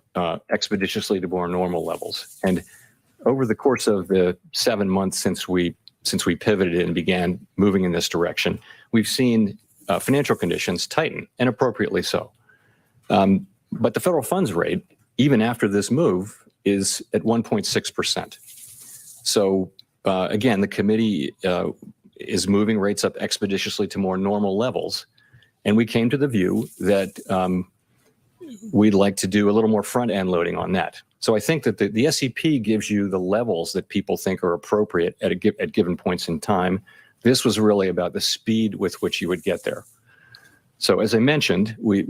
expeditiously to more normal levels. And over the course of the 7 months since we pivoted and began moving in this direction, we've seen financial conditions tighten, and appropriately so. But the federal funds rate, even after this move, is at 1.6%. So again, the committee is moving rates up expeditiously to more normal levels. And we came to the view that we'd like to do a little more front-end loading on that. So I think that the SEP gives you the levels that people think are appropriate at given points in time. This was really about the speed with which you would get there. So as I mentioned, we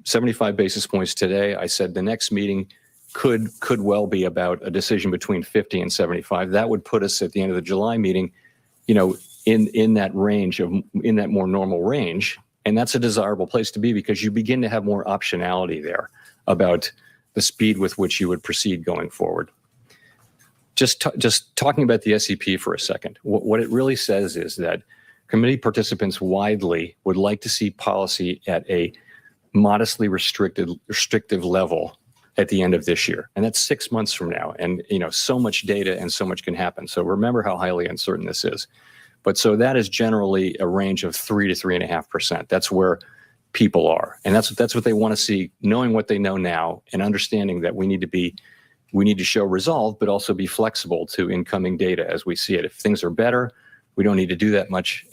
75 basis points today. I said the next meeting could well be about a decision between 50 and 75. That would put us at the end of the July meeting, in that range in that more normal range. And that's a desirable place to be because you begin to have more optionality there about the speed with which you would proceed going forward. Just talking about the SEP for a second, what it really says is that committee participants widely would like to see policy at a modestly restrictive level at the end of this year. And that's 6 months from now. And, so much data and so much can happen. So remember how highly uncertain this is. But so that is generally a range of 3 to 3.5%. That's where people are. And that's what they want to see, knowing what they know now and understanding that we need to show resolve, but also be flexible to incoming data as we see it. If things are better, we don't need to do that much.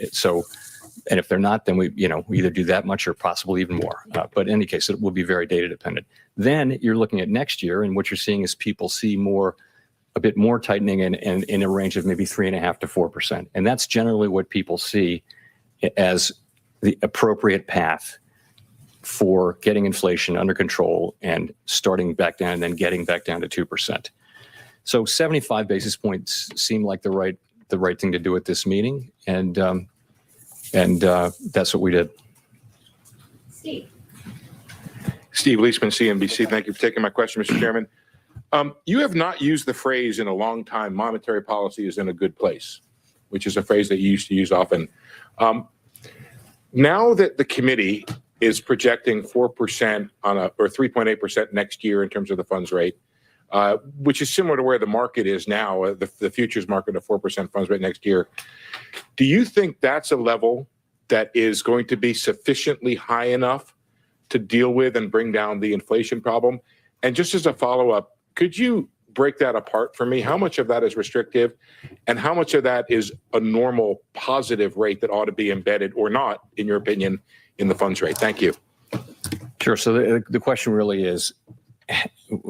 And if they're not, then we either do that much or possibly even more. But in any case, it will be very data dependent. Then you're looking at next year, and what you're seeing is people see a bit more tightening and in a range of maybe 3.5% to 4%. And that's generally what people see as the appropriate path for getting inflation under control and starting back down and then getting back down to 2%. So 75 basis points seem like the right thing to do at this meeting. And that's what we did. Steve Leisman, CNBC. Thank you for taking my question, Mr. Chairman. You have not used the phrase in a long time, monetary policy is in a good place, which is a phrase that you used to use often. Now that the committee is projecting 4% or 3.8% next year in terms of the funds rate, which is similar to where the market is now, the futures market of 4% funds rate next year. Do you think that's a level that is going to be sufficiently high enough to deal with and bring down the inflation problem? And just as a follow-up, could you break that apart for me? How much of that is restrictive and how much of that is a normal positive rate that ought to be embedded or not, in your opinion, in the funds rate? Thank you. Sure. So the question really is,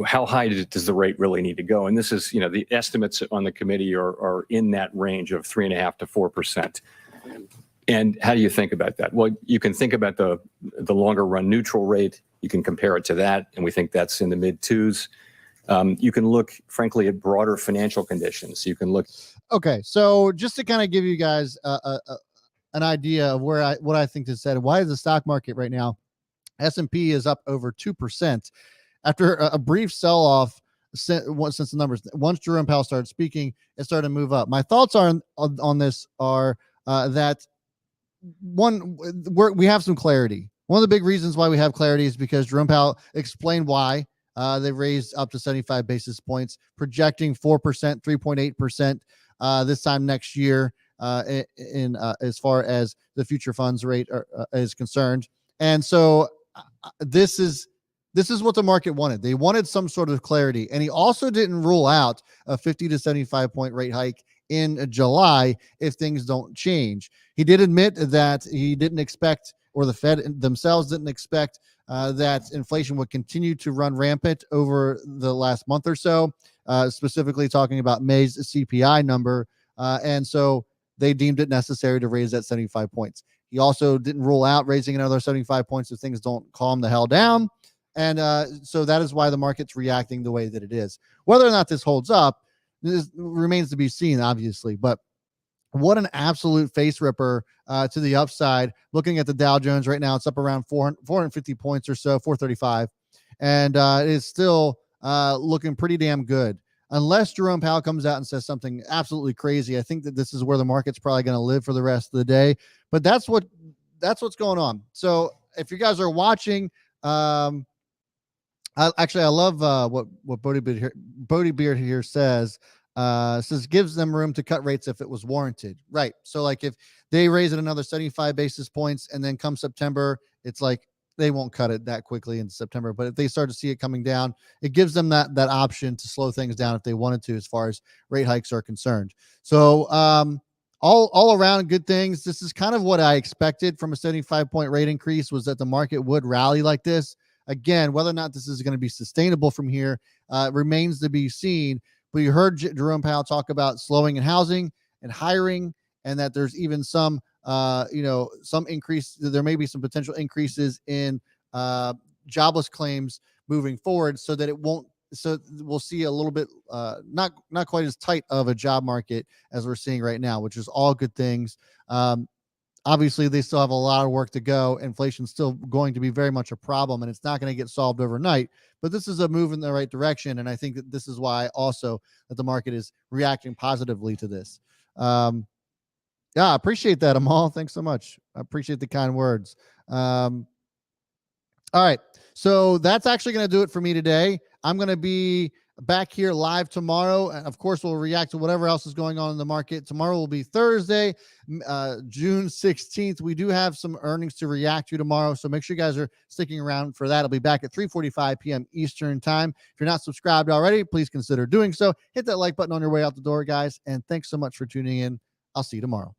how high does the rate really need to go? And this is, the estimates on the committee are in that range of 3.5% to 4%. And how do you think about that? Well, you can think about the longer run neutral rate. You can compare it to that, and we think that's in the mid twos. You can look, frankly, at broader financial conditions. You can look. Okay, so just to kind of give you guys an idea of what I think this said. Why is the stock market right now? S&P is up over 2% after a brief sell-off since the numbers. Once Jerome Powell started speaking, it started to move up. My thoughts on this are that we have some clarity. One of the big reasons why we have clarity is because Jerome Powell explained why they raised up to 75 basis points, projecting 4%, 3.8% this time next year in as far as the future funds rate is concerned. And so this is what the market wanted. They wanted some sort of clarity. And he also didn't rule out a 50 to 75 point rate hike in July if things don't change. He did admit that he didn't expect, or the Fed themselves didn't expect, that inflation would continue to run rampant over the last month or so, specifically talking about May's CPI number. And so they deemed it necessary to raise that 75 points. He also didn't rule out raising another 75 points if things don't calm the hell down. And so that is why the market's reacting the way that it is. Whether or not this holds up remains to be seen, obviously. But what an absolute face ripper to the upside. Looking at the Dow Jones right now, it's up around 450 points or so, 435. And it is still looking pretty damn good. Unless Jerome Powell comes out and says something absolutely crazy, I think that this is where the market's probably going to live for the rest of the day. But that's what's going on. So if you guys are watching, I love what Bodie Beard here says. Says gives them room to cut rates if it was warranted. Right. So like if they raise it another 75 basis points and then come September, it's like they won't cut it that quickly in September. But if they start to see it coming down, it gives them that option to slow things down if they wanted to, as far as rate hikes are concerned. So all around good things. This is kind of what I expected from a 75-point rate increase, was that the market would rally like this. Again, whether or not this is going to be sustainable from here remains to be seen. But you heard Jerome Powell talk about slowing in housing and hiring, and that there's even some increase. There may be some potential increases in jobless claims moving forward, so that it won't. So we'll see a little bit not quite as tight of a job market as we're seeing right now, which is all good things. Obviously, they still have a lot of work to go. Inflation's still going to be very much a problem, and it's not going to get solved overnight. But this is a move in the right direction, and I think that this is why also that the market is reacting positively to this. Yeah, I appreciate that, Amal. Thanks so much. I appreciate the kind words. All right. So that's actually going to do it for me today. I'm going to be back here live tomorrow. And of course, we'll react to whatever else is going on in the market. Tomorrow will be Thursday, June 16th. We do have some earnings to react to tomorrow. So make sure you guys are sticking around for that. I'll be back at 3:45 p.m. Eastern time. If you're not subscribed already, please consider doing so. Hit that like button on your way out the door, guys. And thanks so much for tuning in. I'll see you tomorrow.